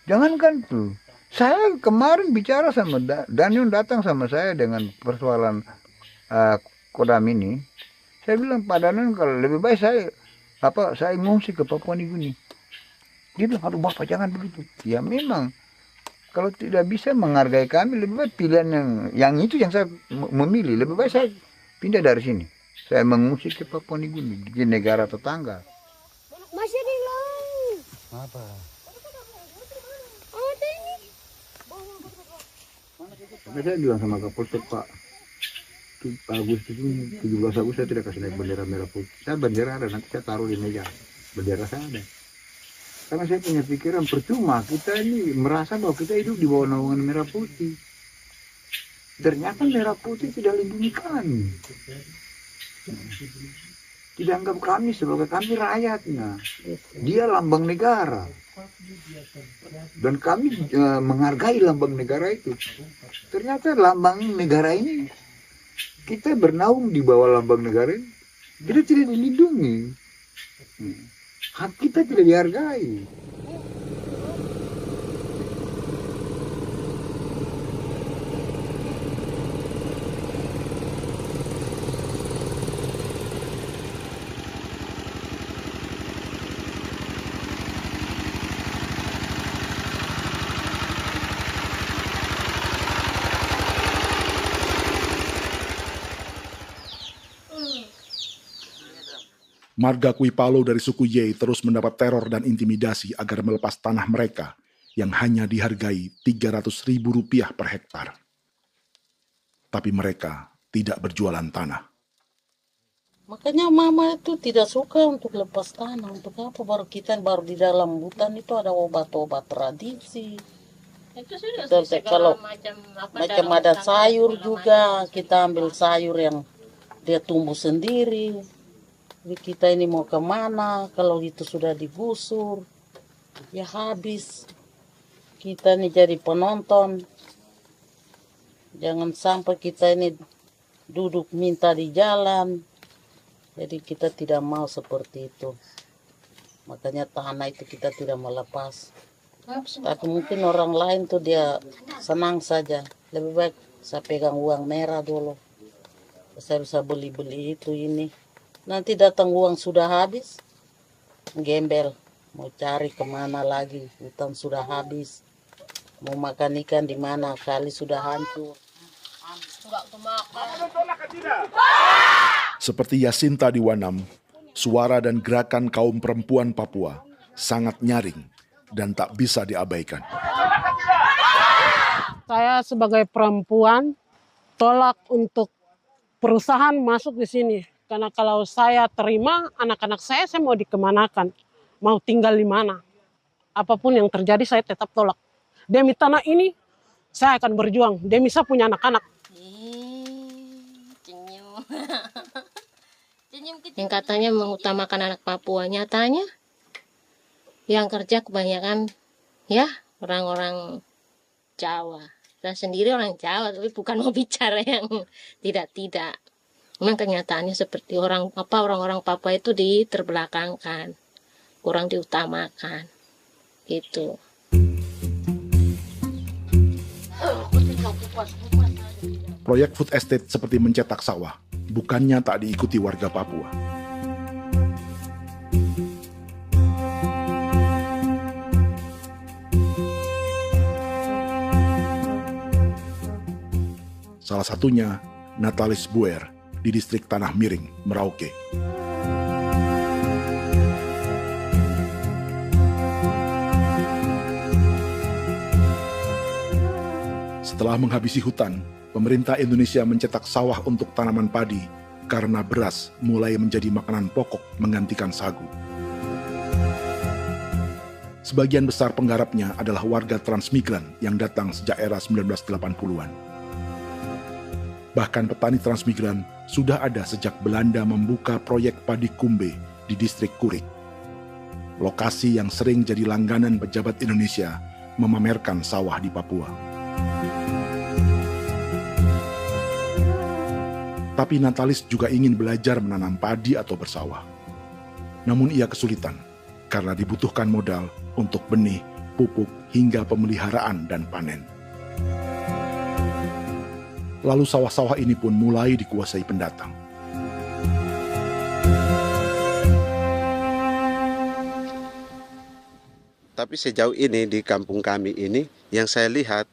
jangankan tuh. Saya kemarin bicara sama Daniel, datang sama saya dengan persoalan Kodam ini, saya bilang Pak Daniel kalau lebih baik saya ngungsi ke Papua Nugini. Dia bilang, aduh Bapak jangan begitu. Ya memang kalau tidak bisa menghargai kami, lebih baik pilihan yang itu yang saya memilih. Lebih baik saya pindah dari sini. Saya mengungsi ke Papua Nugini, di negara tetangga. Masih di laut. Apa? Saya bilang sama Kapolsek Pak, Agustus ini 17 Agustus saya tidak kasih naik bendera merah putih. Saya bendera ada, nanti saya taruh di meja. Bendera saya ada. Karena saya punya pikiran percuma kita ini merasa bahwa kita hidup di bawah naungan merah putih. Ternyata merah putih tidak lindungi kami. Tidak anggap kami sebagai kami rakyatnya. Dia lambang negara. Dan kami menghargai lambang negara itu. Ternyata lambang negara ini, kita bernaung di bawah lambang negara ini, kita tidak dilindungi. Hak kita tidak dihargai. Marga Kuipalo dari suku Ye terus mendapat teror dan intimidasi agar melepas tanah mereka yang hanya dihargai Rp300.000 per hektar. Tapi mereka tidak berjualan tanah. Makanya mama itu tidak suka untuk lepas tanah. Untuk apa? Baru di dalam hutan itu ada obat-obat tradisi. Itu sudah Kalau macam ada sayur juga, kita ambil sayur yang dia tumbuh sendiri. Jadi kita ini mau kemana, kalau itu sudah digusur, ya habis. Kita ini jadi penonton. Jangan sampai kita ini duduk minta di jalan. Jadi kita tidak mau seperti itu. Makanya tanah itu kita tidak melepas. Tapi mungkin orang lain tuh dia senang saja. Lebih baik saya pegang uang merah dulu. Saya bisa beli-beli itu ini. Nanti datang uang sudah habis, gembel, mau cari kemana lagi, hutan sudah habis, mau makan ikan di mana, kali sudah hancur. Seperti Yasinta di Wanam, suara dan gerakan kaum perempuan Papua sangat nyaring dan tak bisa diabaikan. Saya sebagai perempuan tolak untuk perusahaan masuk di sini. Karena kalau saya terima anak-anak saya mau dikemanakan, mau tinggal di mana. Apapun yang terjadi saya tetap tolak. Demi tanah ini saya akan berjuang, demi saya punya anak-anak. Yang katanya mengutamakan anak Papua, nyatanya yang kerja kebanyakan ya orang-orang Jawa. Saya sendiri orang Jawa, tapi bukan mau bicara yang tidak-tidak. Memang kenyataannya seperti orang-orang Papua itu diterbelakangkan, kurang diutamakan, gitu. Proyek food estate seperti mencetak sawah, bukannya tak diikuti warga Papua. Salah satunya Natalis Buer di distrik Tanah Miring, Merauke. Setelah menghabisi hutan, pemerintah Indonesia mencetak sawah untuk tanaman padi karena beras mulai menjadi makanan pokok menggantikan sagu. Sebagian besar penggarapnya adalah warga transmigran yang datang sejak era 1980-an. Bahkan petani transmigran sudah ada sejak Belanda membuka proyek padi kumbe di distrik Kurik. Lokasi yang sering jadi langganan pejabat Indonesia memamerkan sawah di Papua. Tapi Natalis juga ingin belajar menanam padi atau bersawah. Namun ia kesulitan karena dibutuhkan modal untuk benih, pupuk, hingga pemeliharaan dan panen. Lalu sawah-sawah ini pun mulai dikuasai pendatang. Tapi sejauh ini di kampung kami ini yang saya lihat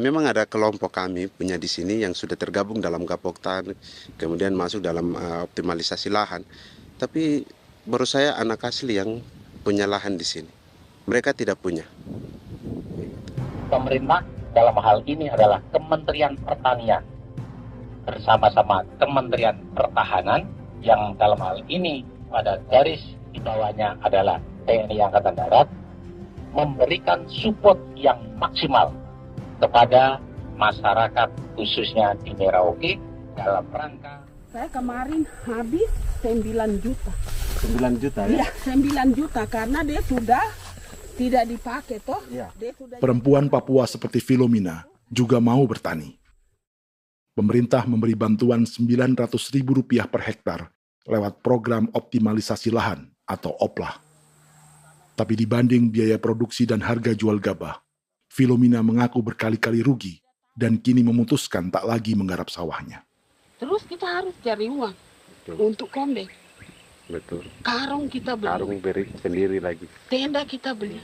memang ada kelompok kami punya di sini yang sudah tergabung dalam Gapoktan, kemudian masuk dalam optimalisasi lahan. Tapi baru saya anak asli yang punya lahan di sini. Mereka tidak punya. Pemerintah dalam hal ini adalah Kementerian Pertanian bersama-sama Kementerian Pertahanan yang dalam hal ini pada garis di bawahnya adalah TNI Angkatan Darat memberikan support yang maksimal kepada masyarakat khususnya di Merauke dalam rangka. Saya kemarin habis 9 juta. 9 juta ya? Iya, 9 juta karena dia sudah tidak dipakai toh. Ya. Perempuan Papua seperti Filomena juga mau bertani. Pemerintah memberi bantuan Rp900.000 per hektar lewat program optimalisasi lahan atau OPLAH. Tapi dibanding biaya produksi dan harga jual gabah, Filomena mengaku berkali-kali rugi dan kini memutuskan tak lagi menggarap sawahnya. Terus kita harus cari uang untuk kondek. Betul. Karung kita beli. Karung beri sendiri lagi. Tenda kita beli.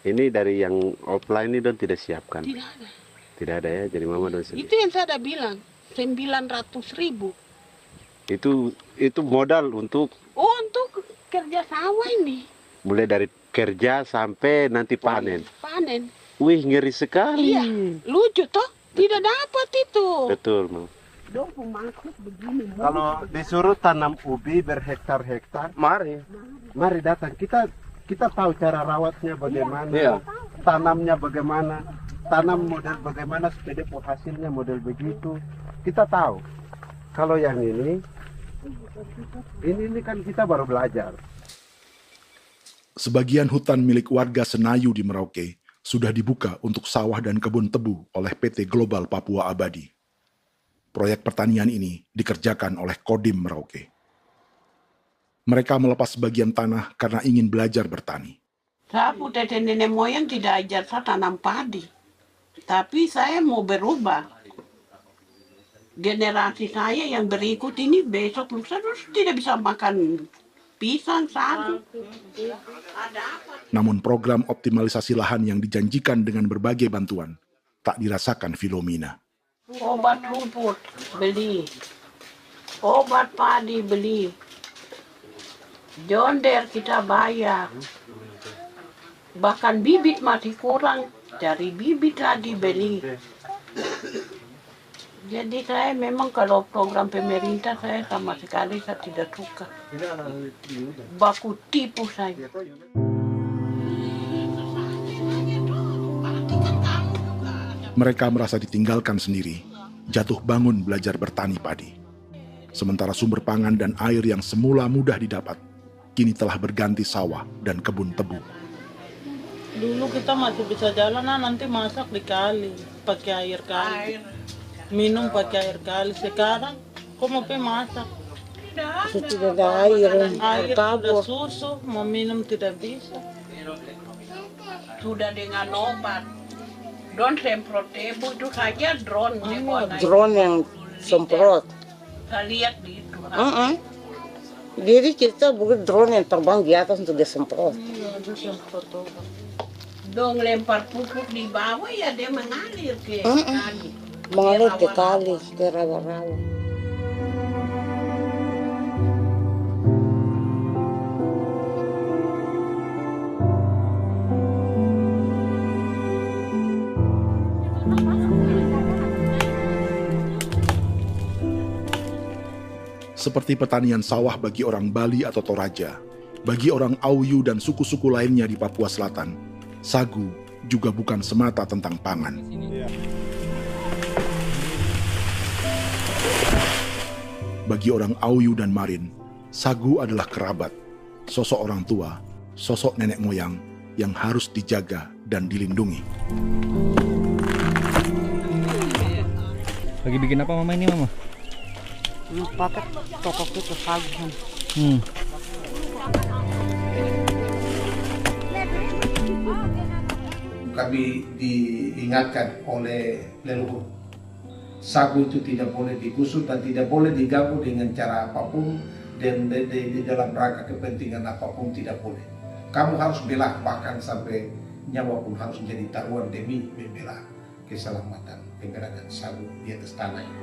Ini dari yang offline ini don tidak siapkan. Tidak ada. Tidak ada ya, jadi mama don sendiri. Itu yang saya ada bilang, 900.000. Itu modal untuk kerja sawah ini. Mulai dari kerja sampai nanti panen. Panen. Wih, ngeri sekali. Iya, lucu toh? Tidak dapat itu. Betul, Mam. Kalau disuruh tanam ubi berhektar-hektar, mari datang. Kita tahu cara rawatnya bagaimana, iya. Tanamnya bagaimana, tanam model bagaimana supaya hasilnya model begitu. Kita tahu. Kalau yang ini kan kita baru belajar. Sebagian hutan milik warga Senayu di Merauke sudah dibuka untuk sawah dan kebun tebu oleh PT Global Papua Abadi. Proyek pertanian ini dikerjakan oleh Kodim Merauke. Mereka melepas sebagian tanah karena ingin belajar bertani. Saya punya nenek moyang tidak ajar saya tanam padi. Tapi saya mau berubah. Generasi saya yang berikut ini besok lusa tidak bisa makan pisang, sagu. Namun program optimalisasi lahan yang dijanjikan dengan berbagai bantuan tak dirasakan Filomena. Obat rumput beli, obat padi beli, jonder kita bayar, bahkan bibit masih kurang, cari bibit lagi beli. Jadi saya memang kalau program pemerintah saya sama sekali saya tidak suka. Baku tipu saya. Mereka merasa ditinggalkan sendiri, jatuh bangun belajar bertani padi. Sementara sumber pangan dan air yang semula mudah didapat, kini telah berganti sawah dan kebun tebu. Dulu kita masih bisa jalan, nanti masak di kali, pakai air kali. Minum pakai air kali. Sekarang kok mau masak? Tidak ada air. Air sudah susu, mau minum tidak bisa. Sudah dengan obat. Drone semprot tebu itu saja drone. Drone yang semprot. Saya lihat di itu. Jadi kita bukan drone yang terbang di atas untuk disemprot. Dong lempar pupuk di bawah ya dia mengalir ke kali. Mengalir ke kali, ke rawa-rawa. Seperti pertanian sawah bagi orang Bali atau Toraja, Bagi orang Auyu dan suku-suku lainnya di Papua Selatan, sagu juga bukan semata tentang pangan. Bagi orang Auyu dan Marin, sagu adalah kerabat, sosok orang tua, sosok nenek moyang yang harus dijaga dan dilindungi. Lagi bikin apa mama ini mama? Pakai tokok itu sagu. Kami diingatkan oleh leluhur, sagu itu tidak boleh digusur dan tidak boleh diganggu dengan cara apapun, dan di dalam rangka kepentingan apapun tidak boleh. Kamu harus bela, bahkan sampai nyawa pun harus menjadi taruhan demi membela keselamatan pergerakan sagu di atas tanah ini.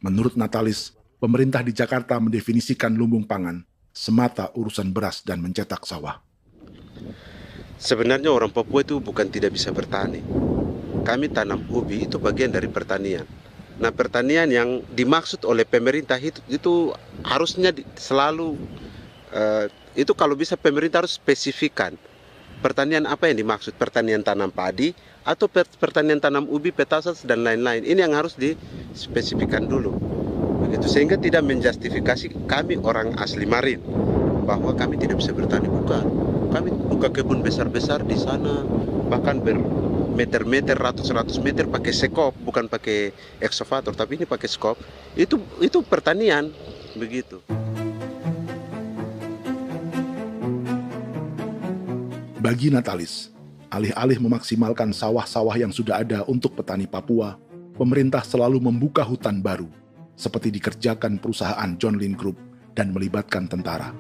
Menurut Natalis, pemerintah di Jakarta mendefinisikan lumbung pangan semata urusan beras dan mencetak sawah. Sebenarnya orang Papua itu bukan tidak bisa bertani. Kami tanam ubi itu bagian dari pertanian. Nah, pertanian yang dimaksud oleh pemerintah itu harusnya selalu, itu kalau bisa pemerintah harus spesifikkan. Pertanian apa yang dimaksud? Pertanian tanam padi atau pertanian tanam ubi, petasan, dan lain-lain. Ini yang harus dispesifikkan dulu. Begitu, sehingga tidak menjustifikasi kami orang asli Marin bahwa kami tidak bisa bertani. Bukan. Kami buka kebun besar-besar di sana, bahkan bermeter-meter, ratus-ratus meter pakai sekop, bukan pakai ekskavator, tapi ini pakai skop. Itu pertanian, begitu. Bagi Natalis, alih-alih memaksimalkan sawah-sawah yang sudah ada untuk petani Papua, pemerintah selalu membuka hutan baru, seperti dikerjakan perusahaan John Lynn Group dan melibatkan tentara.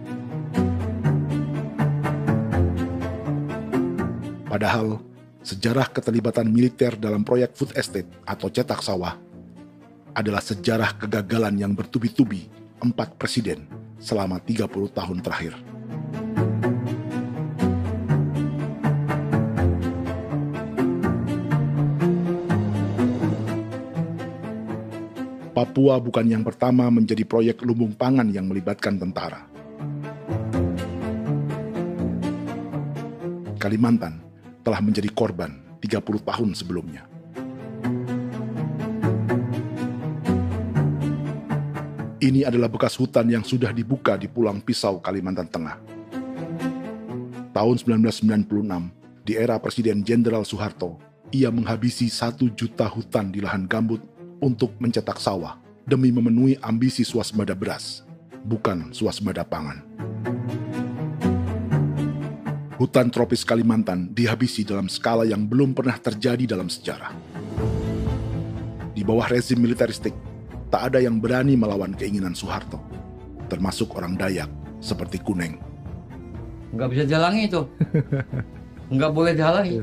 Padahal, sejarah keterlibatan militer dalam proyek food estate atau cetak sawah adalah sejarah kegagalan yang bertubi-tubi 4 presiden selama 30 tahun terakhir. Papua bukan yang pertama menjadi proyek lumbung pangan yang melibatkan tentara. Kalimantan telah menjadi korban 30 tahun sebelumnya. Ini adalah bekas hutan yang sudah dibuka di Pulang Pisau, Kalimantan Tengah. Tahun 1996, di era Presiden Jenderal Soeharto, ia menghabisi 1 juta hutan di lahan gambut untuk mencetak sawah demi memenuhi ambisi swasembada beras, bukan swasembada pangan. Hutan tropis Kalimantan dihabisi dalam skala yang belum pernah terjadi dalam sejarah. Di bawah rezim militeristik, tak ada yang berani melawan keinginan Soeharto, termasuk orang Dayak seperti Kuneng. Nggak bisa dihalangi itu. Nggak boleh dihalangi.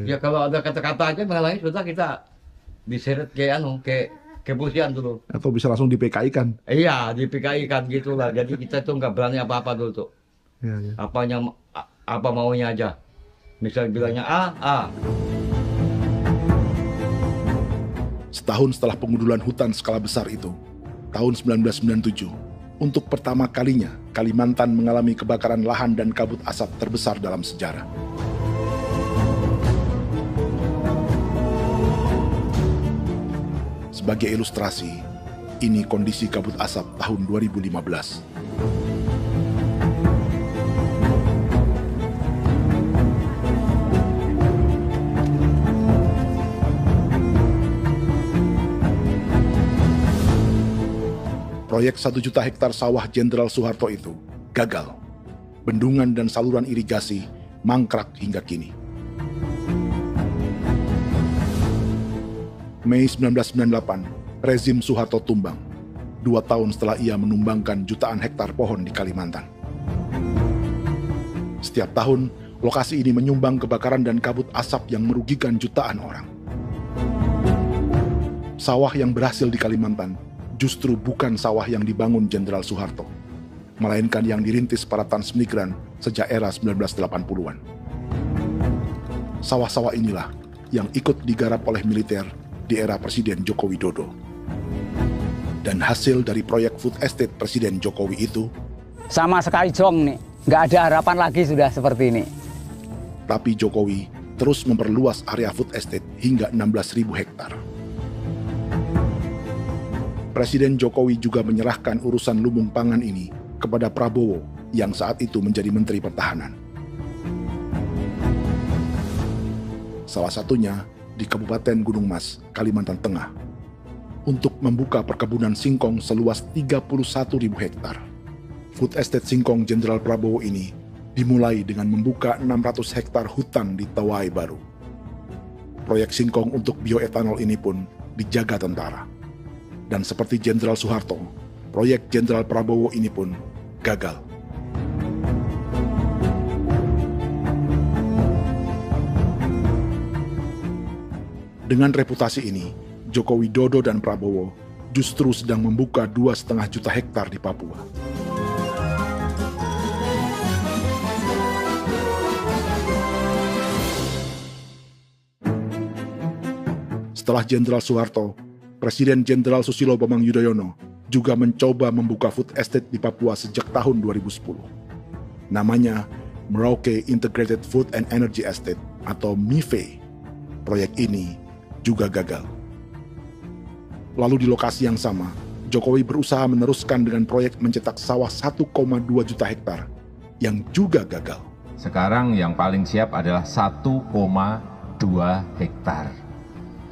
Ya kalau ada kata-kata aja menghalangi, sudah kita diseret ke kepolisian dulu. Atau bisa langsung di PKI-kan. Iya, di PKI-kan gitulah. Jadi kita tuh nggak berani apa-apa dulu tuh. Ya. Apa maunya aja. Misal bilangnya A. Setahun setelah pengundulan hutan skala besar itu, tahun 1997, untuk pertama kalinya Kalimantan mengalami kebakaran lahan dan kabut asap terbesar dalam sejarah. Sebagai ilustrasi, ini kondisi kabut asap tahun 2015. Proyek 1 juta hektar sawah Jenderal Soeharto itu gagal. Bendungan dan saluran irigasi mangkrak hingga kini. Mei 1998, rezim Soeharto tumbang. 2 tahun setelah ia menumbangkan jutaan hektar pohon di Kalimantan. Setiap tahun, lokasi ini menyumbang kebakaran dan kabut asap yang merugikan jutaan orang. Sawah yang berhasil di Kalimantan justru bukan sawah yang dibangun Jenderal Soeharto, melainkan yang dirintis para transmigran sejak era 1980-an. Sawah-sawah inilah yang ikut digarap oleh militer di era Presiden Joko Widodo. Dan hasil dari proyek food estate Presiden Jokowi itu sama sekali jong nih, nggak ada harapan lagi sudah seperti ini. Tapi Jokowi terus memperluas area food estate hingga 16.000 hektar. Presiden Jokowi juga menyerahkan urusan lumbung pangan ini kepada Prabowo yang saat itu menjadi Menteri Pertahanan. Salah satunya di Kabupaten Gunung Mas, Kalimantan Tengah, untuk membuka perkebunan singkong seluas 31.000 hektar. Food Estate Singkong Jenderal Prabowo ini dimulai dengan membuka 600 hektar hutan di Tawai Baru. Proyek singkong untuk bioetanol ini pun dijaga tentara. Dan seperti Jenderal Soeharto, proyek Jenderal Prabowo ini pun gagal. Dengan reputasi ini, Joko Widodo dan Prabowo justru sedang membuka 2,5 juta hektar di Papua. Setelah Jenderal Soeharto, Presiden Jenderal Susilo Bambang Yudhoyono juga mencoba membuka food estate di Papua sejak tahun 2010. Namanya Merauke Integrated Food and Energy Estate atau MIFE. Proyek ini juga gagal. Lalu di lokasi yang sama, Jokowi berusaha meneruskan dengan proyek mencetak sawah 1,2 juta hektar yang juga gagal. Sekarang yang paling siap adalah 1,2 hektar.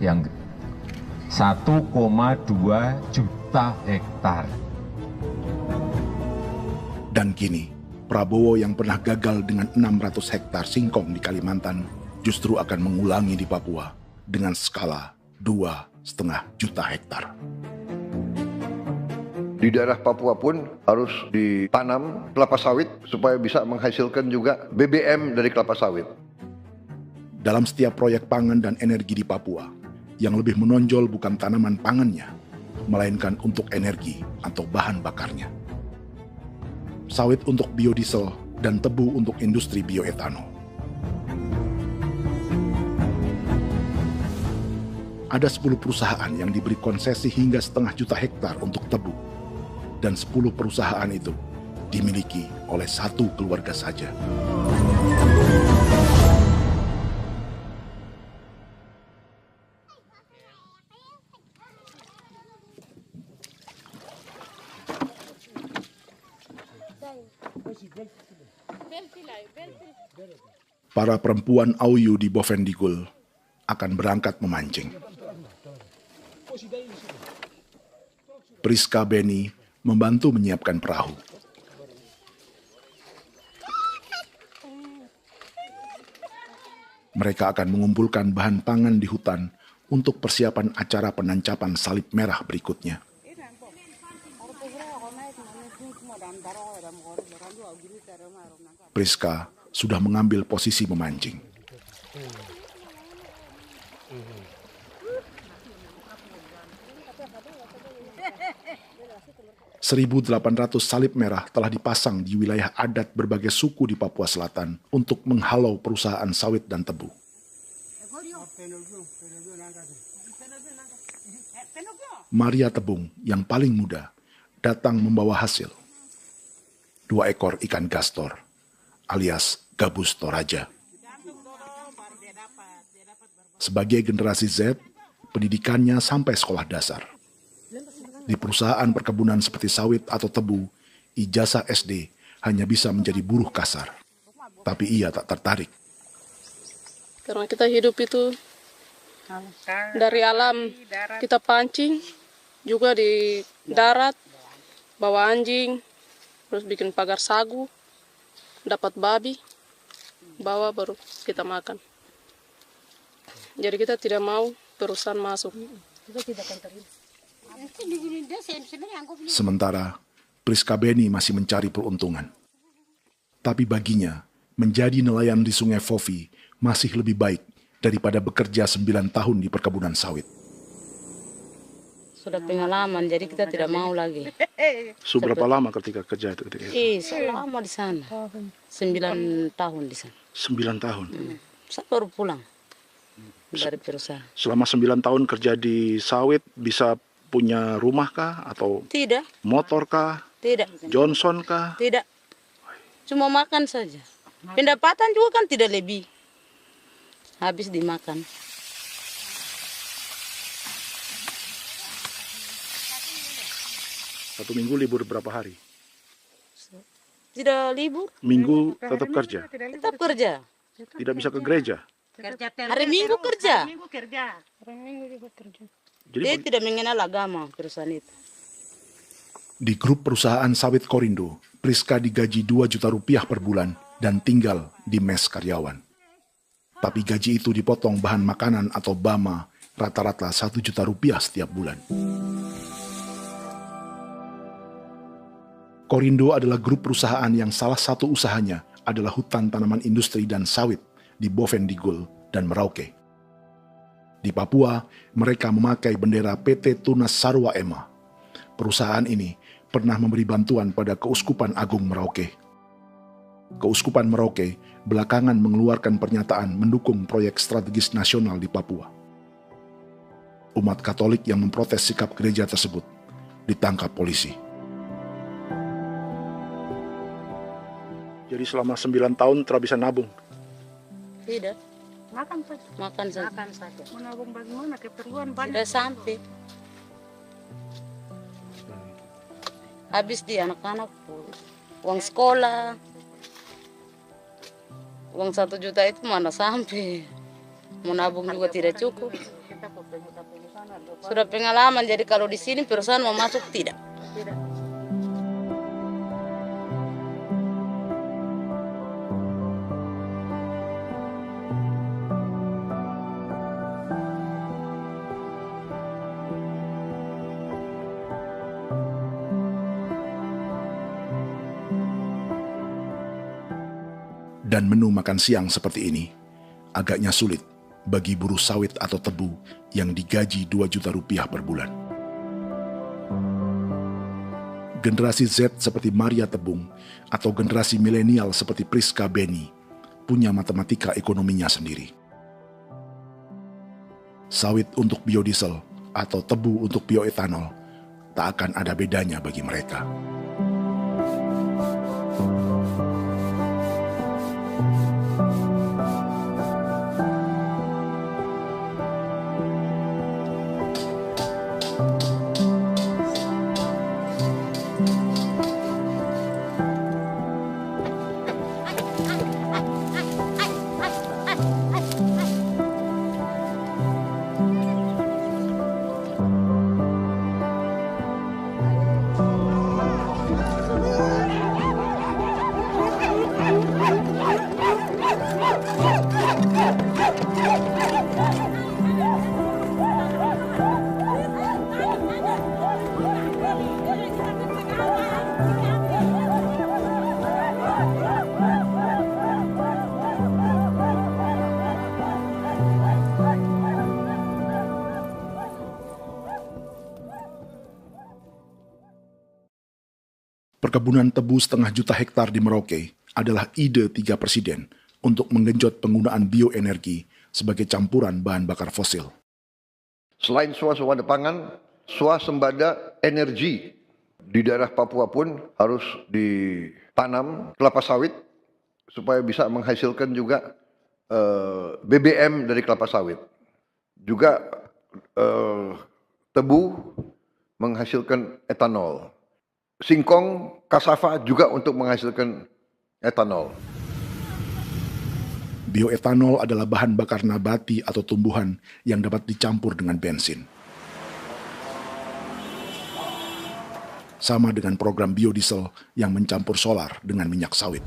Yang 1,2 juta hektar. Dan kini, Prabowo yang pernah gagal dengan 600 hektar singkong di Kalimantan justru akan mengulangi di Papua dengan skala 2,5 juta hektar. Di daerah Papua pun harus ditanam kelapa sawit supaya bisa menghasilkan juga BBM dari kelapa sawit. Dalam setiap proyek pangan dan energi di Papua, yang lebih menonjol bukan tanaman pangannya, melainkan untuk energi atau bahan bakarnya. Sawit untuk biodiesel dan tebu untuk industri bioetanol. Ada 10 perusahaan yang diberi konsesi hingga 0,5 juta hektar untuk tebu. Dan 10 perusahaan itu dimiliki oleh 1 keluarga saja. Para perempuan Auyu di Bovendigul akan berangkat memancing. Priska Beni membantu menyiapkan perahu. Mereka akan mengumpulkan bahan pangan di hutan untuk persiapan acara penancapan salib merah berikutnya. Priska sudah mengambil posisi memancing. 1.800 salib merah telah dipasang di wilayah adat berbagai suku di Papua Selatan untuk menghalau perusahaan sawit dan tebu. Maria Tebung yang paling muda datang membawa hasil. 2 ekor ikan gastor alias gabus toraja. Sebagai generasi Z, pendidikannya sampai sekolah dasar. Di perusahaan perkebunan seperti sawit atau tebu, ijazah SD hanya bisa menjadi buruh kasar. Tapi ia tak tertarik. Karena kita hidup itu dari alam, kita pancing, juga di darat, bawa anjing, terus bikin pagar sagu, dapat babi, bawa baru kita makan. Jadi kita tidak mau perusahaan masuk. Kita tidak akan terima. Sementara Priska Beni masih mencari peruntungan. Tapi baginya, menjadi nelayan di Sungai Fofi masih lebih baik daripada bekerja 9 tahun di perkebunan sawit. Sudah pengalaman, jadi kita tidak mau lagi. Seberapa lama ketika kerja itu? Selama di sana. 9 tahun di sana. 9 tahun? Saya baru pulang dari perusahaan. Selama 9 tahun kerja di sawit, bisa punya rumah kah? Atau tidak. Motor kah? Tidak. Johnson kah? Tidak. Cuma makan saja. Pendapatan juga kan tidak lebih. Habis dimakan. Satu minggu libur berapa hari? Tidak libur. Minggu tetap kerja? Tetap kerja. Tidak bisa ke gereja? Hari Minggu kerja. Hari Minggu juga kerja. Dia tidak mengenal agama perusahaan itu. Di grup perusahaan sawit Korindo, Priska digaji 2 juta rupiah per bulan dan tinggal di mes karyawan. Tapi gaji itu dipotong bahan makanan atau BAMA rata-rata 1 juta rupiah setiap bulan. Korindo adalah grup perusahaan yang salah satu usahanya adalah hutan tanaman industri dan sawit di Bovendigul dan Merauke. Di Papua, mereka memakai bendera PT Tunas Sarwa Ema. Perusahaan ini pernah memberi bantuan pada Keuskupan Agung Merauke. Keuskupan Merauke belakangan mengeluarkan pernyataan mendukung proyek strategis nasional di Papua. Umat Katolik yang memprotes sikap gereja tersebut ditangkap polisi. Jadi selama 9 tahun tidak bisa nabung? Tidak. Makan saja. Makan saja. Makan saja. Menabung bagaimana? Keperluan banyak. Tidak sampai. Habis di anak-anak uang sekolah. Uang 1 juta itu mana sampai. Mau nabung juga tidak cukup. Sudah pengalaman, jadi kalau di sini perusahaan mau masuk tidak. Dan menu makan siang seperti ini agaknya sulit bagi buruh sawit atau tebu yang digaji 2 juta rupiah per bulan. Generasi Z seperti Maria Tebung atau generasi milenial seperti Priska Beni punya matematika ekonominya sendiri. Sawit untuk biodiesel atau tebu untuk bioetanol tak akan ada bedanya bagi mereka. Perkebunan tebu 1,5 juta hektar di Merauke adalah ide 3 presiden untuk menggenjot penggunaan bioenergi sebagai campuran bahan bakar fosil. Selain swasembada pangan, swasembada energi di daerah Papua pun harus ditanam kelapa sawit supaya bisa menghasilkan juga BBM dari kelapa sawit. Juga tebu menghasilkan etanol. Singkong, kasava juga untuk menghasilkan etanol. Bioetanol adalah bahan bakar nabati atau tumbuhan yang dapat dicampur dengan bensin. Sama dengan program biodiesel yang mencampur solar dengan minyak sawit.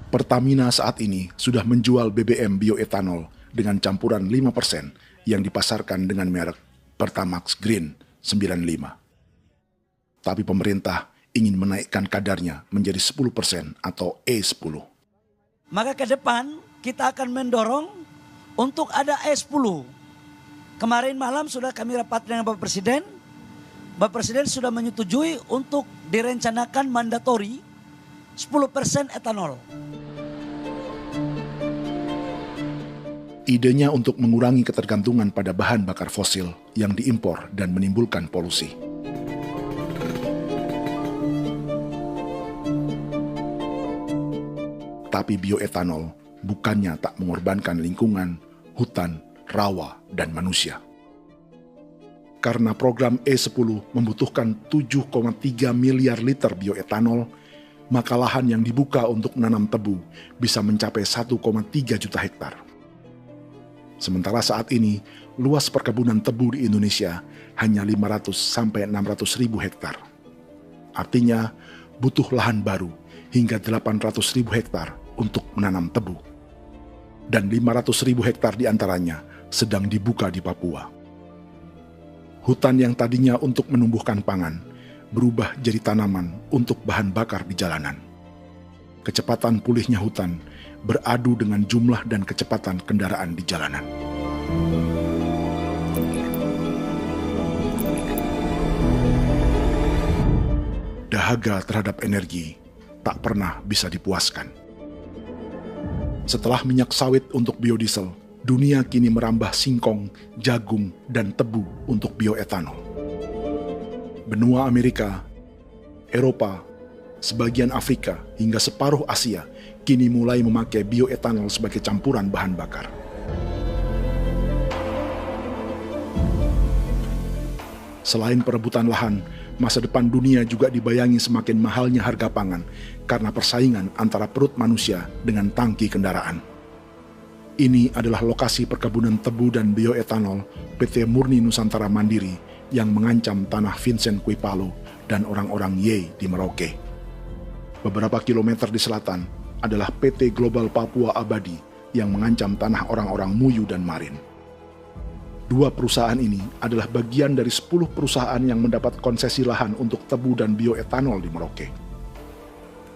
Pertamina saat ini sudah menjual BBM bioetanol dengan campuran 5% yang dipasarkan dengan merek Pertamax Green 95. Tapi pemerintah ingin menaikkan kadarnya menjadi 10% atau E10. Maka ke depan kita akan mendorong untuk ada E10. Kemarin malam sudah kami rapat dengan Bapak Presiden. Bapak Presiden sudah menyetujui untuk direncanakan mandatori 10% etanol. Idenya untuk mengurangi ketergantungan pada bahan bakar fosil yang diimpor dan menimbulkan polusi. Tapi bioetanol bukannya tak mengorbankan lingkungan, hutan, rawa, dan manusia. Karena program E10 membutuhkan 7,3 miliar liter bioetanol, maka lahan yang dibuka untuk menanam tebu bisa mencapai 1,3 juta hektar. Sementara saat ini, luas perkebunan tebu di Indonesia hanya 500 sampai 600 ribu hektar. Artinya, butuh lahan baru hingga 800 ribu hektar untuk menanam tebu. Dan 500 ribu hektar diantaranya sedang dibuka di Papua. Hutan yang tadinya untuk menumbuhkan pangan berubah jadi tanaman untuk bahan bakar di jalanan. Kecepatan pulihnya hutan beradu dengan jumlah dan kecepatan kendaraan di jalanan. Dahaga terhadap energi tak pernah bisa dipuaskan. Setelah minyak sawit untuk biodiesel, dunia kini merambah singkong, jagung, dan tebu untuk bioetanol. Benua Amerika, Eropa, sebagian Afrika, hingga separuh Asia kini mulai memakai bioetanol sebagai campuran bahan bakar. Selain perebutan lahan, masa depan dunia juga dibayangi semakin mahalnya harga pangan karena persaingan antara perut manusia dengan tangki kendaraan. Ini adalah lokasi perkebunan tebu dan bioetanol PT Murni Nusantara Mandiri yang mengancam tanah Vincent Quipalo dan orang-orang Ye di Merauke. Beberapa kilometer di selatan adalah PT Global Papua Abadi yang mengancam tanah orang-orang Muyu dan Marin. Dua perusahaan ini adalah bagian dari 10 perusahaan yang mendapat konsesi lahan untuk tebu dan bioetanol di Merauke.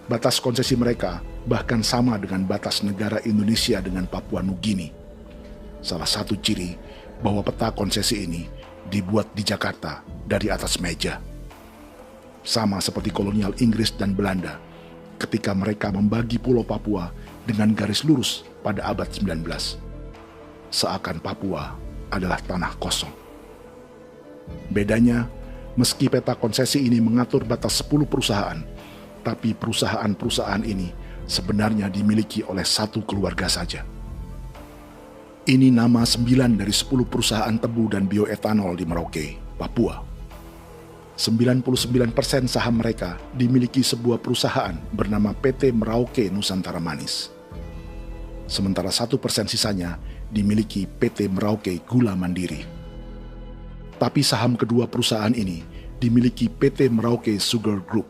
Batas konsesi mereka bahkan sama dengan batas negara Indonesia dengan Papua Nugini. Salah satu ciri bahwa peta konsesi ini dibuat di Jakarta dari atas meja. Sama seperti kolonial Inggris dan Belanda ketika mereka membagi Pulau Papua dengan garis lurus pada abad 19. Seakan Papua adalah tanah kosong. Bedanya, meski peta konsesi ini mengatur batas 10 perusahaan, tapi perusahaan-perusahaan ini sebenarnya dimiliki oleh satu keluarga saja. Ini nama 9 dari 10 perusahaan tebu dan bioetanol di Merauke, Papua. 99% saham mereka dimiliki sebuah perusahaan bernama PT Merauke Nusantara Manis. Sementara 1% sisanya dimiliki PT Merauke Gula Mandiri. Tapi saham kedua perusahaan ini dimiliki PT Merauke Sugar Group.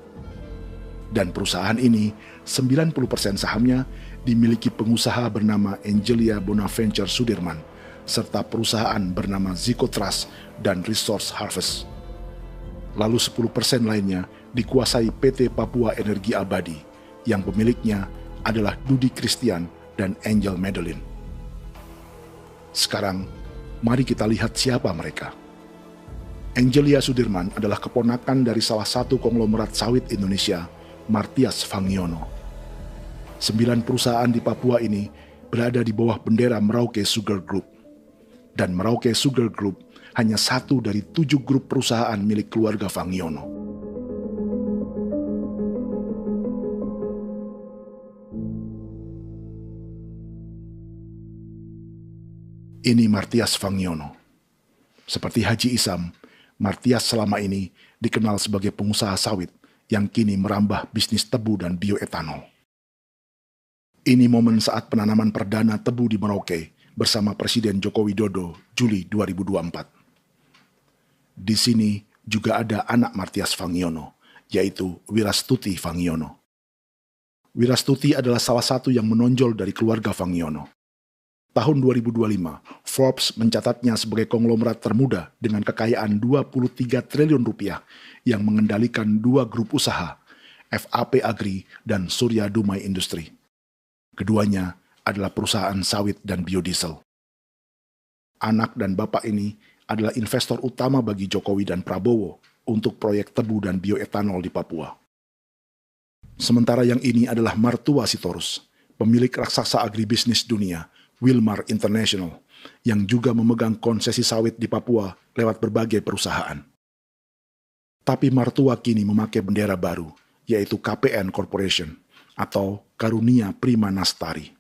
Dan perusahaan ini, 90% sahamnya dimiliki pengusaha bernama Angelia Bonaventure Sudirman, serta perusahaan bernama Zico Trust dan Resource Harvest. Lalu 10% lainnya dikuasai PT Papua Energi Abadi, yang pemiliknya adalah Dudi Christian dan Angel Madeline. Sekarang, mari kita lihat siapa mereka. Angelia Sudirman adalah keponakan dari salah satu konglomerat sawit Indonesia, Martias Fangiono. 9 perusahaan di Papua ini berada di bawah bendera Merauke Sugar Group. Dan Merauke Sugar Group hanya satu dari 7 grup perusahaan milik keluarga Fangiono. Ini Martias Fangiono. Seperti Haji Isam, Martias selama ini dikenal sebagai pengusaha sawit yang kini merambah bisnis tebu dan bioetanol. Ini momen saat penanaman perdana tebu di Merauke bersama Presiden Joko Widodo Juli 2024. Di sini juga ada anak Martias Fangiono, yaitu Wirastuti Fangiono. Wirastuti adalah salah satu yang menonjol dari keluarga Fangiono. Tahun 2025, Forbes mencatatnya sebagai konglomerat termuda dengan kekayaan 23 triliun rupiah yang mengendalikan 2 grup usaha, FAP Agri dan Surya Dumai Industri. Keduanya adalah perusahaan sawit dan biodiesel. Anak dan bapak ini adalah investor utama bagi Jokowi dan Prabowo untuk proyek tebu dan bioetanol di Papua. Sementara yang ini adalah Martua Sitorus, pemilik raksasa agribisnis dunia, Wilmar International, yang juga memegang konsesi sawit di Papua lewat berbagai perusahaan. Tapi Martua kini memakai bendera baru, yaitu KPN Corporation atau Karunia Prima Nastari.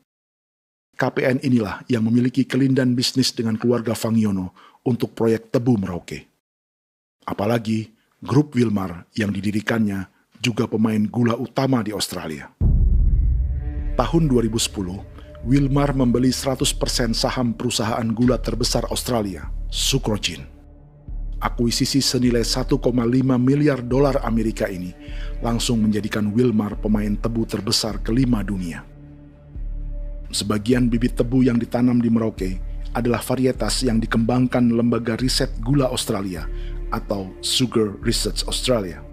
KPN inilah yang memiliki kelindan bisnis dengan keluarga Fangiono untuk proyek tebu Merauke. Apalagi grup Wilmar yang didirikannya juga pemain gula utama di Australia. Tahun 2010, Wilmar membeli 100% saham perusahaan gula terbesar Australia, Sucrogin. Akuisisi senilai 1,5 miliar dolar Amerika ini langsung menjadikan Wilmar pemain tebu terbesar kelima dunia. Sebagian bibit tebu yang ditanam di Merauke adalah varietas yang dikembangkan Lembaga Riset Gula Australia atau Sugar Research Australia.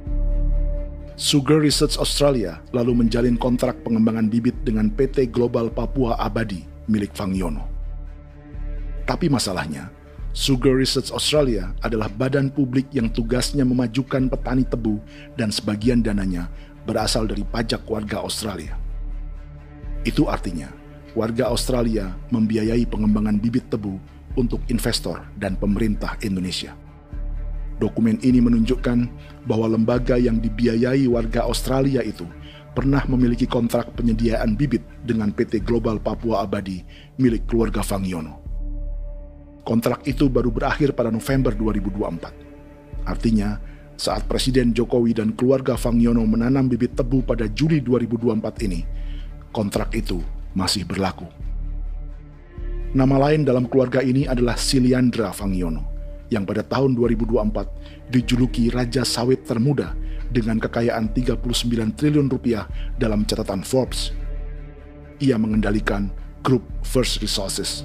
Sugar Research Australia lalu menjalin kontrak pengembangan bibit dengan PT Global Papua Abadi milik Fangiono. Tapi masalahnya, Sugar Research Australia adalah badan publik yang tugasnya memajukan petani tebu dan sebagian dananya berasal dari pajak warga Australia. Itu artinya, warga Australia membiayai pengembangan bibit tebu untuk investor dan pemerintah Indonesia. Dokumen ini menunjukkan bahwa lembaga yang dibiayai warga Australia itu pernah memiliki kontrak penyediaan bibit dengan PT Global Papua Abadi milik keluarga Fangiono. Kontrak itu baru berakhir pada November 2024. Artinya, saat Presiden Jokowi dan keluarga Fangiono menanam bibit tebu pada Juli 2024 ini, kontrak itu masih berlaku. Nama lain dalam keluarga ini adalah Siliandra Fangiono, yang pada tahun 2024 dijuluki Raja Sawit Termuda dengan kekayaan 39 triliun rupiah dalam catatan Forbes. Ia mengendalikan grup First Resources.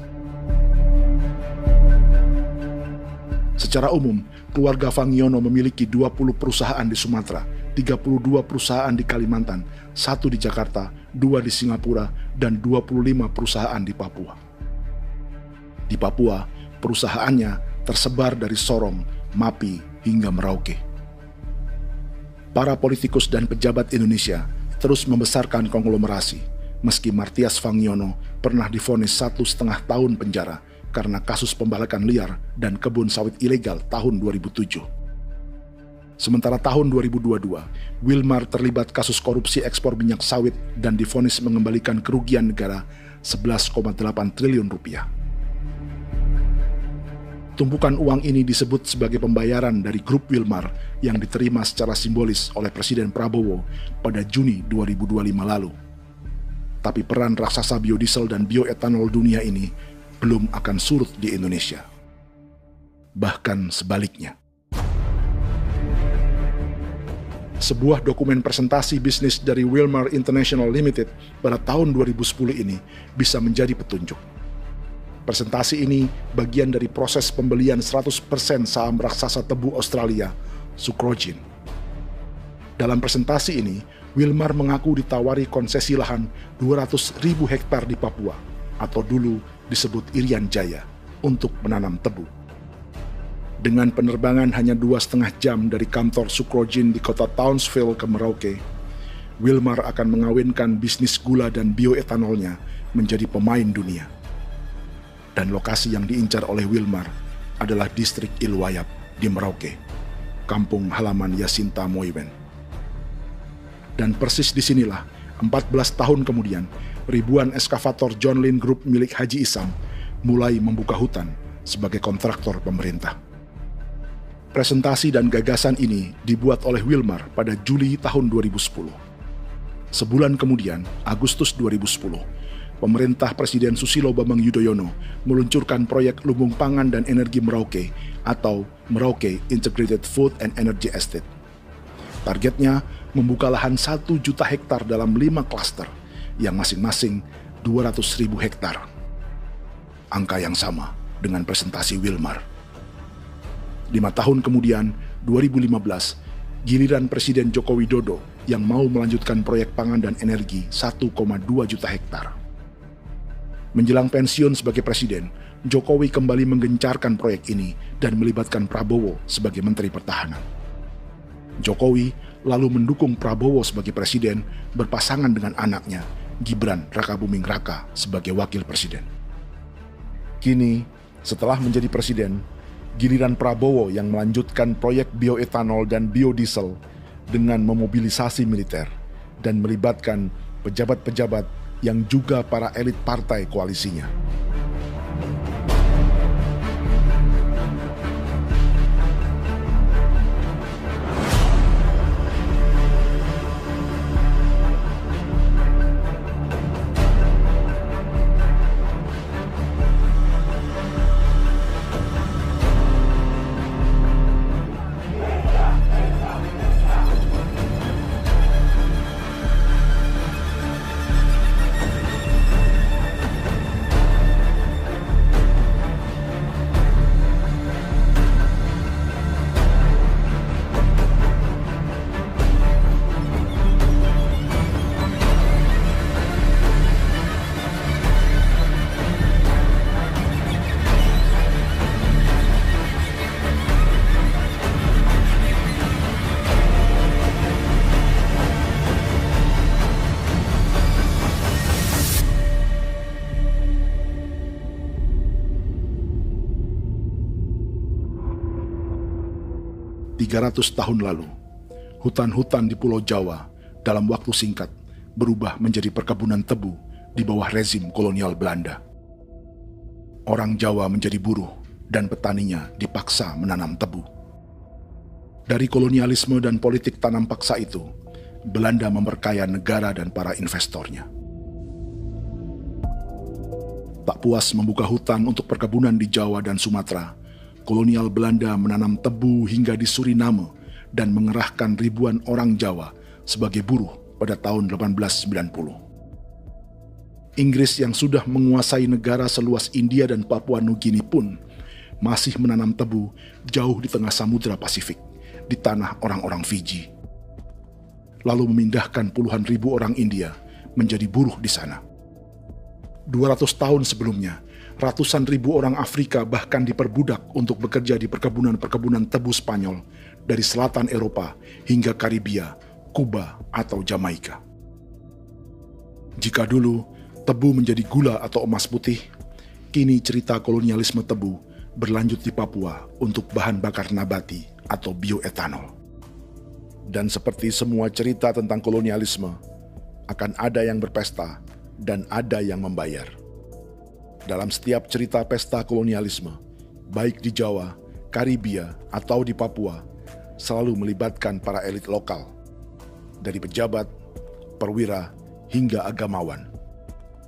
Secara umum, keluarga Fangiono memiliki 20 perusahaan di Sumatera, 32 perusahaan di Kalimantan, 1 di Jakarta, 2 di Singapura, dan 25 perusahaan di Papua. Di Papua, perusahaannya tersebar dari Sorong, Mapi, hingga Merauke. Para politikus dan pejabat Indonesia terus membesarkan konglomerasi, meski Martias Fangiono pernah divonis 1,5 tahun penjara karena kasus pembalakan liar dan kebun sawit ilegal tahun 2007. Sementara tahun 2022, Wilmar terlibat kasus korupsi ekspor minyak sawit dan divonis mengembalikan kerugian negara 11,8 triliun rupiah. Tumpukan uang ini disebut sebagai pembayaran dari grup Wilmar yang diterima secara simbolis oleh Presiden Prabowo pada Juni 2025 lalu. Tapi peran raksasa biodiesel dan bioetanol dunia ini belum akan surut di Indonesia. Bahkan sebaliknya. Sebuah dokumen presentasi bisnis dari Wilmar International Limited pada tahun 2010 ini bisa menjadi petunjuk. Presentasi ini bagian dari proses pembelian 100% saham raksasa tebu Australia, Sucrogin. Dalam presentasi ini, Wilmar mengaku ditawari konsesi lahan 200.000 hektar di Papua, atau dulu disebut Irian Jaya, untuk menanam tebu. Dengan penerbangan hanya 2,5 jam dari kantor Sucrogin di kota Townsville ke Merauke, Wilmar akan mengawinkan bisnis gula dan bioetanolnya menjadi pemain dunia. Dan lokasi yang diincar oleh Wilmar adalah distrik Ilwayap di Merauke, kampung halaman Yasinta Moiwen. Dan persis disinilah, 14 tahun kemudian, ribuan eskavator John Lynn Group milik Haji Isam mulai membuka hutan sebagai kontraktor pemerintah. Presentasi dan gagasan ini dibuat oleh Wilmar pada Juli tahun 2010. Sebulan kemudian, Agustus 2010, pemerintah Presiden Susilo Bambang Yudhoyono meluncurkan proyek Lumbung Pangan dan Energi Merauke atau Merauke Integrated Food and Energy Estate. Targetnya membuka lahan 1 juta hektar dalam 5 klaster yang masing-masing 200.000 hektar. Angka yang sama dengan presentasi Wilmar. 5 tahun kemudian, 2015, giliran Presiden Joko Widodo yang mau melanjutkan proyek pangan dan energi 1,2 juta hektar. Menjelang pensiun sebagai presiden, Jokowi kembali menggencarkan proyek ini dan melibatkan Prabowo sebagai Menteri Pertahanan. Jokowi lalu mendukung Prabowo sebagai presiden berpasangan dengan anaknya, Gibran Rakabuming Raka sebagai wakil presiden. Kini, setelah menjadi presiden, giliran Prabowo yang melanjutkan proyek bioetanol dan biodiesel dengan memobilisasi militer dan melibatkan pejabat-pejabat yang juga para elit partai koalisinya. Tahun lalu, hutan-hutan di Pulau Jawa dalam waktu singkat berubah menjadi perkebunan tebu di bawah rezim kolonial Belanda. Orang Jawa menjadi buruh dan petaninya dipaksa menanam tebu. Dari kolonialisme dan politik tanam paksa itu, Belanda memperkaya negara dan para investornya. Tak puas membuka hutan untuk perkebunan di Jawa dan Sumatera, kolonial Belanda menanam tebu hingga di Suriname dan mengerahkan ribuan orang Jawa sebagai buruh pada tahun 1890. Inggris yang sudah menguasai negara seluas India dan Papua Nugini pun masih menanam tebu jauh di tengah Samudra Pasifik, di tanah orang-orang Fiji. Lalu memindahkan puluhan ribu orang India menjadi buruh di sana. 200 tahun sebelumnya, ratusan ribu orang Afrika bahkan diperbudak untuk bekerja di perkebunan-perkebunan tebu Spanyol dari selatan Eropa hingga Karibia, Kuba, atau Jamaika. Jika dulu tebu menjadi gula atau emas putih, kini cerita kolonialisme tebu berlanjut di Papua untuk bahan bakar nabati atau bioetanol. Dan seperti semua cerita tentang kolonialisme, akan ada yang berpesta dan ada yang membayar. Dalam setiap cerita pesta kolonialisme, baik di Jawa, Karibia, atau di Papua, selalu melibatkan para elit lokal, dari pejabat, perwira, hingga agamawan.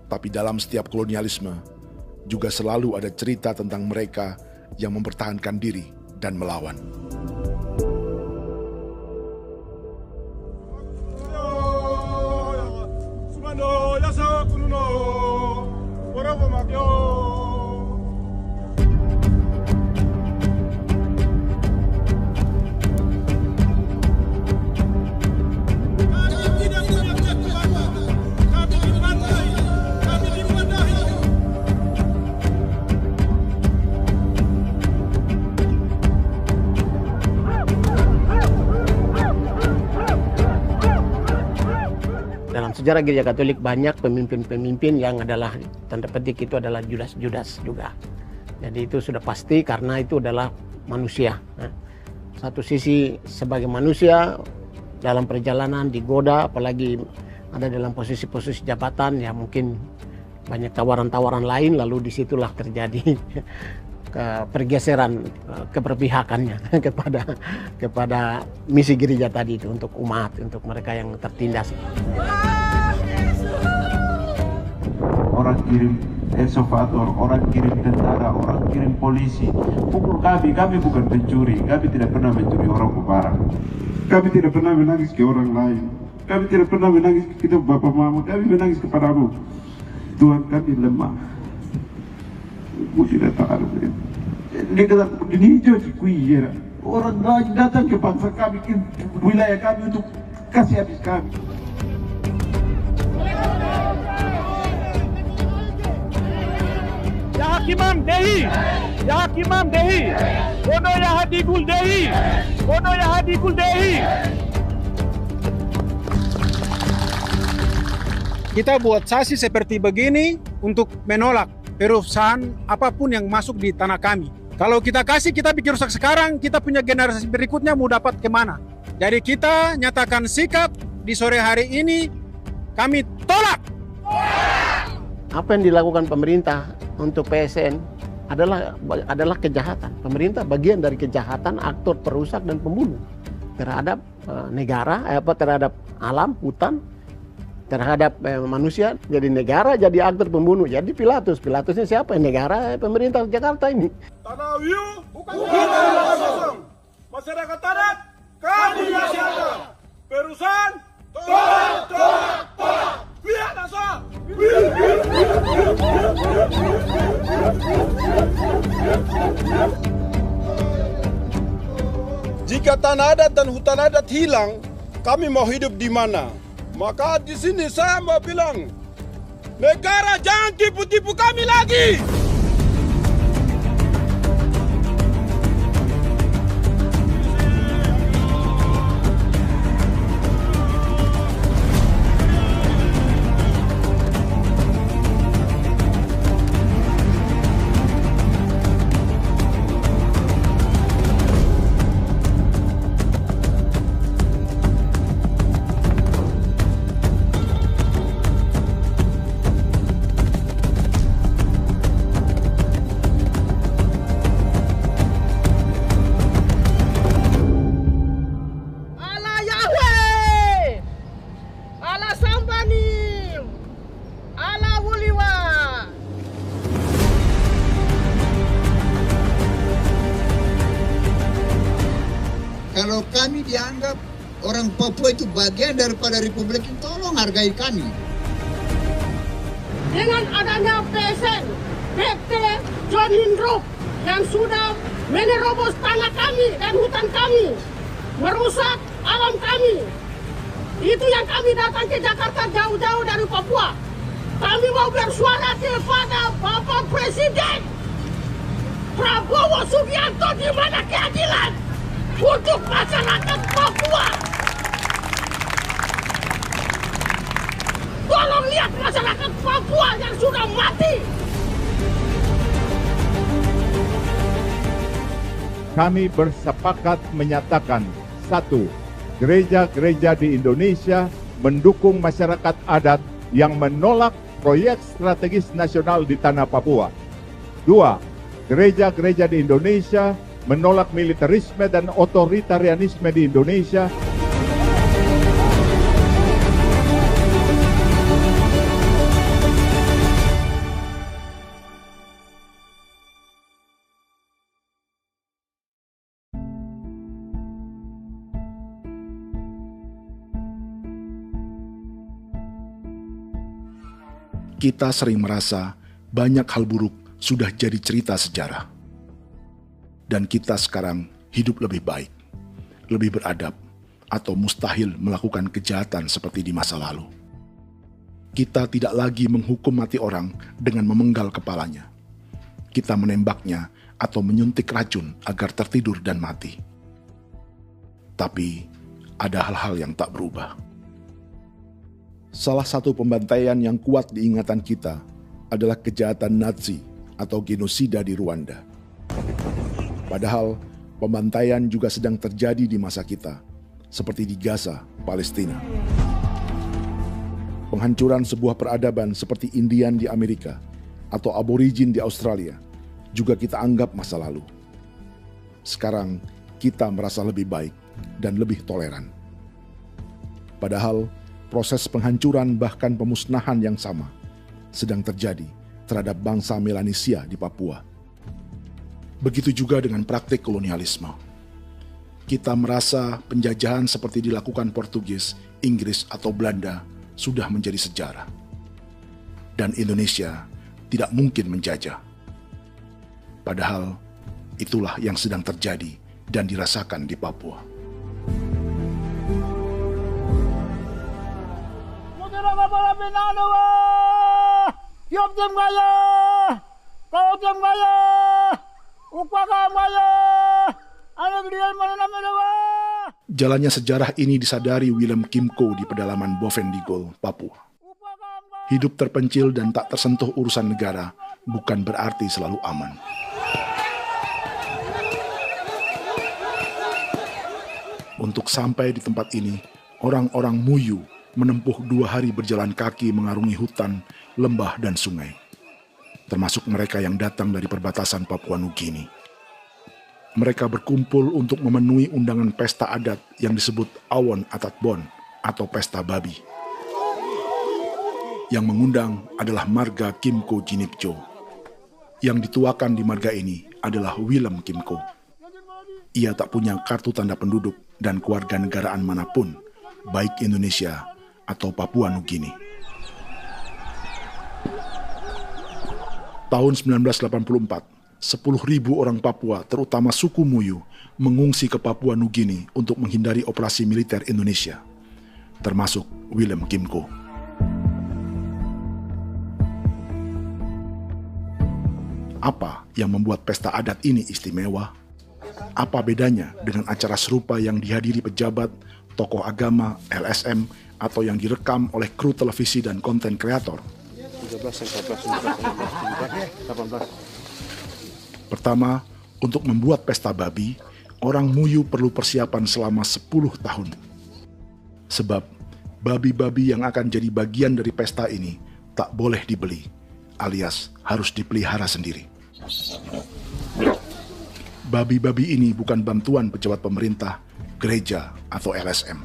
Tapi dalam setiap kolonialisme, juga selalu ada cerita tentang mereka yang mempertahankan diri dan melawan. Dalam sejarah Gereja Katolik banyak pemimpin-pemimpin yang adalah tanda petik itu adalah Judas-Judas juga. Jadi itu sudah pasti karena itu adalah manusia. Satu sisi sebagai manusia dalam perjalanan digoda, apalagi ada dalam posisi-posisi jabatan, ya mungkin banyak tawaran-tawaran lain, lalu disitulah terjadi pergeseran keberpihakannya kepada misi gereja tadi itu untuk umat, untuk mereka yang tertindas. Orang kirim ekskuvator, orang kirim tentara, orang kirim polisi. Pukul kami bukan pencuri, kami tidak pernah mencuri orang barang. Kami tidak pernah menangis ke orang lain. Kami tidak pernah menangis ke kita bapak mama, kami menangis kepadamu. Tuhan, kami lemah. Tidak tahu. Dia kata ini hijau cikuy. Orang datang ke bangsa kami, ke wilayah kami untuk kasih habis kami. Ya Hakimam Dehi, Ya Hakimam Dehi, Bono Ya Hadigul Dehi, Bono Ya Hadigul Dehi. Kita buat sasi seperti begini untuk menolak perusahaan apapun yang masuk di tanah kami. Kalau kita kasih, kita bikin rusak sekarang, kita punya generasi berikutnya mau dapat kemana. Jadi kita nyatakan sikap di sore hari ini, kami tolak. Apa yang dilakukan pemerintah untuk PSN adalah kejahatan. Pemerintah bagian dari kejahatan, aktor perusak dan pembunuh terhadap negara, terhadap alam, hutan, terhadap manusia. Jadi negara jadi aktor pembunuh. Jadi Pilatusnya siapa? Negara, pemerintah Jakarta ini. Tanah Wiu bukan kosong. Masyarakat adat kami siapa? Perusahaan tolak. Lihat asal. Jika tanah adat dan hutan adat hilang, kami mau hidup di mana? Maka di sini saya mau bilang, negara jangan tipu-tipu kami lagi. Kalau kami dianggap orang Papua itu bagian daripada Republik ini, tolong hargai kami. Dengan adanya PSN, PT John Hindro yang sudah menerobos tanah kami dan hutan kami, merusak alam kami. Itu yang kami datang ke Jakarta jauh-jauh dari Papua. Kami mau bersuara kepada Bapak Presiden Prabowo Subianto, di mana keadilan untuk masyarakat Papua. Tolong lihat masyarakat Papua yang sudah mati. Kami bersepakat menyatakan, 1. Gereja-gereja di Indonesia mendukung masyarakat adat yang menolak proyek strategis nasional di tanah Papua. 2. Gereja-gereja di Indonesia menolak militerisme dan otoritarianisme di Indonesia. Kita sering merasa banyak hal buruk sudah jadi cerita sejarah. Dan kita sekarang hidup lebih baik, lebih beradab, atau mustahil melakukan kejahatan seperti di masa lalu. Kita tidak lagi menghukum mati orang dengan memenggal kepalanya. Kita menembaknya atau menyuntik racun agar tertidur dan mati. Tapi ada hal-hal yang tak berubah. Salah satu pembantaian yang kuat di ingatan kita adalah kejahatan Nazi atau genosida di Rwanda. Padahal pembantaian juga sedang terjadi di masa kita, seperti di Gaza, Palestina. Penghancuran sebuah peradaban seperti Indian di Amerika atau aborigin di Australia juga kita anggap masa lalu. Sekarang kita merasa lebih baik dan lebih toleran. Padahal proses penghancuran bahkan pemusnahan yang sama sedang terjadi terhadap bangsa Melanesia di Papua. Begitu juga dengan praktik kolonialisme. Kita merasa penjajahan seperti dilakukan Portugis, Inggris, atau Belanda sudah menjadi sejarah. Dan Indonesia tidak mungkin menjajah. Padahal itulah yang sedang terjadi dan dirasakan di Papua. Jalannya sejarah ini disadari Willem Kimco di pedalaman Bovendigol, Papua. Hidup terpencil dan tak tersentuh urusan negara bukan berarti selalu aman. Untuk sampai di tempat ini, orang-orang Muyu menempuh 2 hari berjalan kaki mengarungi hutan, lembah, dan sungai. Termasuk mereka yang datang dari perbatasan Papua Nugini. Mereka berkumpul untuk memenuhi undangan pesta adat yang disebut Awon Atatbon atau Pesta Babi. Yang mengundang adalah marga Kimco Jinipjo. Yang dituakan di marga ini adalah Willem Kimco. Ia tak punya kartu tanda penduduk dan kewarganegaraan manapun, baik Indonesia atau Papua Nugini. Tahun 1984, 10.000 orang Papua, terutama suku Muyu, mengungsi ke Papua Nugini untuk menghindari operasi militer Indonesia, termasuk Willem Kimco. Apa yang membuat pesta adat ini istimewa? Apa bedanya dengan acara serupa yang dihadiri pejabat, tokoh agama, LSM, atau yang direkam oleh kru televisi dan konten kreator? 18. Pertama, untuk membuat pesta babi, orang Muyu perlu persiapan selama 10 tahun. Sebab, babi-babi yang akan jadi bagian dari pesta ini tak boleh dibeli, alias harus dipelihara sendiri. Babi-babi ini bukan bantuan pejabat pemerintah, gereja, atau LSM.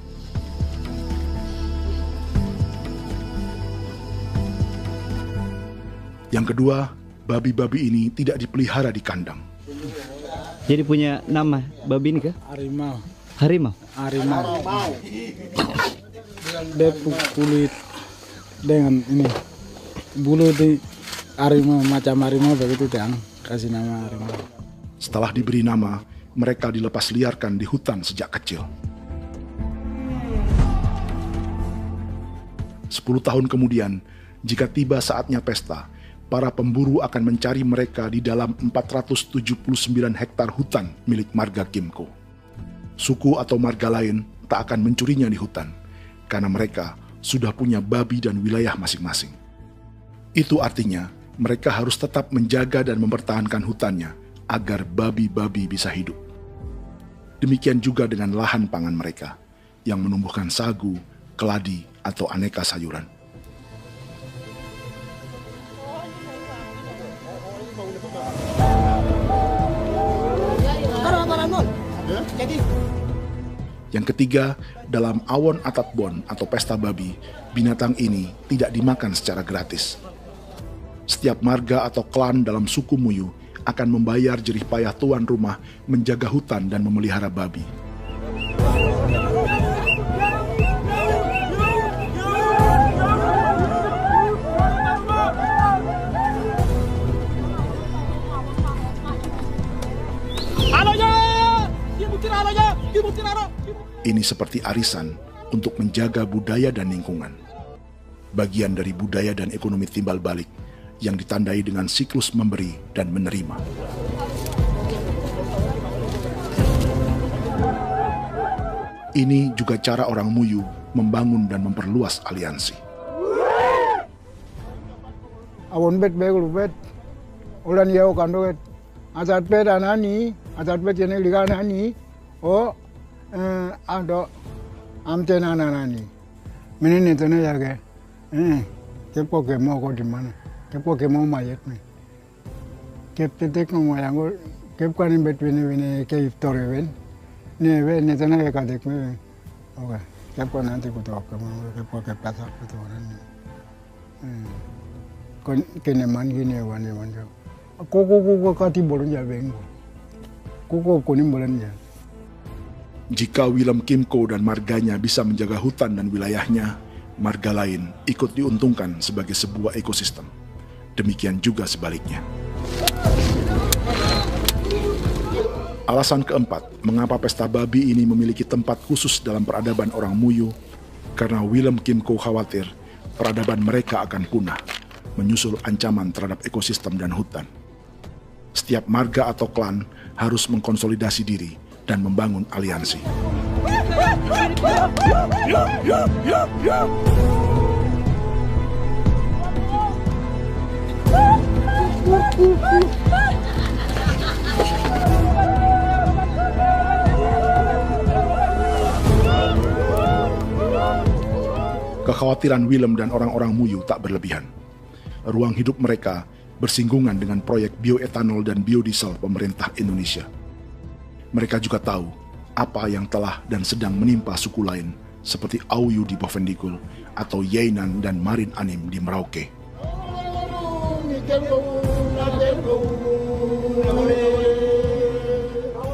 Yang kedua, babi-babi ini tidak dipelihara di kandang. Jadi punya nama babi ini kah? Harimau. Harimau? Harimau. Dia kulit dengan ini. Bulu di harimau, macam harimau begitu kan. Kasih nama harimau. Setelah diberi nama, mereka dilepas liarkan di hutan sejak kecil. 10 tahun kemudian, jika tiba saatnya pesta, para pemburu akan mencari mereka di dalam 479 hektar hutan milik marga Kimco. Suku atau marga lain tak akan mencurinya di hutan, karena mereka sudah punya babi dan wilayah masing-masing. Itu artinya, mereka harus tetap menjaga dan mempertahankan hutannya, agar babi-babi bisa hidup. Demikian juga dengan lahan pangan mereka, yang menumbuhkan sagu, keladi, atau aneka sayuran. Yang ketiga, dalam Awon Atatbon atau pesta babi, binatang ini tidak dimakan secara gratis. Setiap marga atau klan dalam suku Muyu akan membayar jerih payah tuan rumah menjaga hutan dan memelihara babi. Ini seperti arisan untuk menjaga budaya dan lingkungan. Bagian dari budaya dan ekonomi timbal balik yang ditandai dengan siklus memberi dan menerima. Ini juga cara orang Muyu membangun dan memperluas aliansi. Awon bet begul bet, ulan yau kando bet, asat bet anani, asat bet jenis liga anani, oh, ado amten anani, menini tu ni jaga, kepo kemo ko di mana, kepo kemo mayat ni, kep tetek no mayango, kep kanin bet wini ke iftore wen, ni wen ni tu ni jaga dek me, oke, kepo nanti kutu kemo, kepo kepasak kutu orang. Kene man gini wane wane. Koko kati bolon ya bengo. Koko kuning bolon ya. Jika Willem Kimco dan marganya bisa menjaga hutan dan wilayahnya, marga lain ikut diuntungkan sebagai sebuah ekosistem. Demikian juga sebaliknya. Alasan keempat, mengapa pesta babi ini memiliki tempat khusus dalam peradaban orang Muyu, karena Willem Kim Ko khawatir peradaban mereka akan punah, menyusul ancaman terhadap ekosistem dan hutan. Setiap marga atau klan harus mengkonsolidasi diri dan membangun aliansi. Kekhawatiran Willem dan orang-orang Muyu tak berlebihan. Ruang hidup mereka bersinggungan dengan proyek bioetanol dan biodiesel pemerintah Indonesia. Mereka juga tahu apa yang telah dan sedang menimpa suku lain seperti Auyu di Bovendigul atau Yainan dan Marin Anim di Merauke.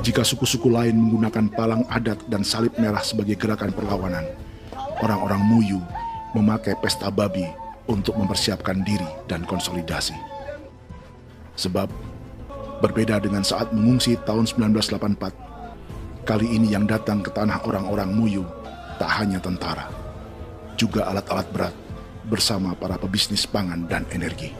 Jika suku-suku lain menggunakan palang adat dan salib merah sebagai gerakan perlawanan, orang-orang Muyu memakai pesta babi untuk mempersiapkan diri dan konsolidasi. Sebab, berbeda dengan saat mengungsi tahun 1984, kali ini yang datang ke tanah orang-orang Muyu tak hanya tentara, juga alat-alat berat bersama para pebisnis pangan dan energi.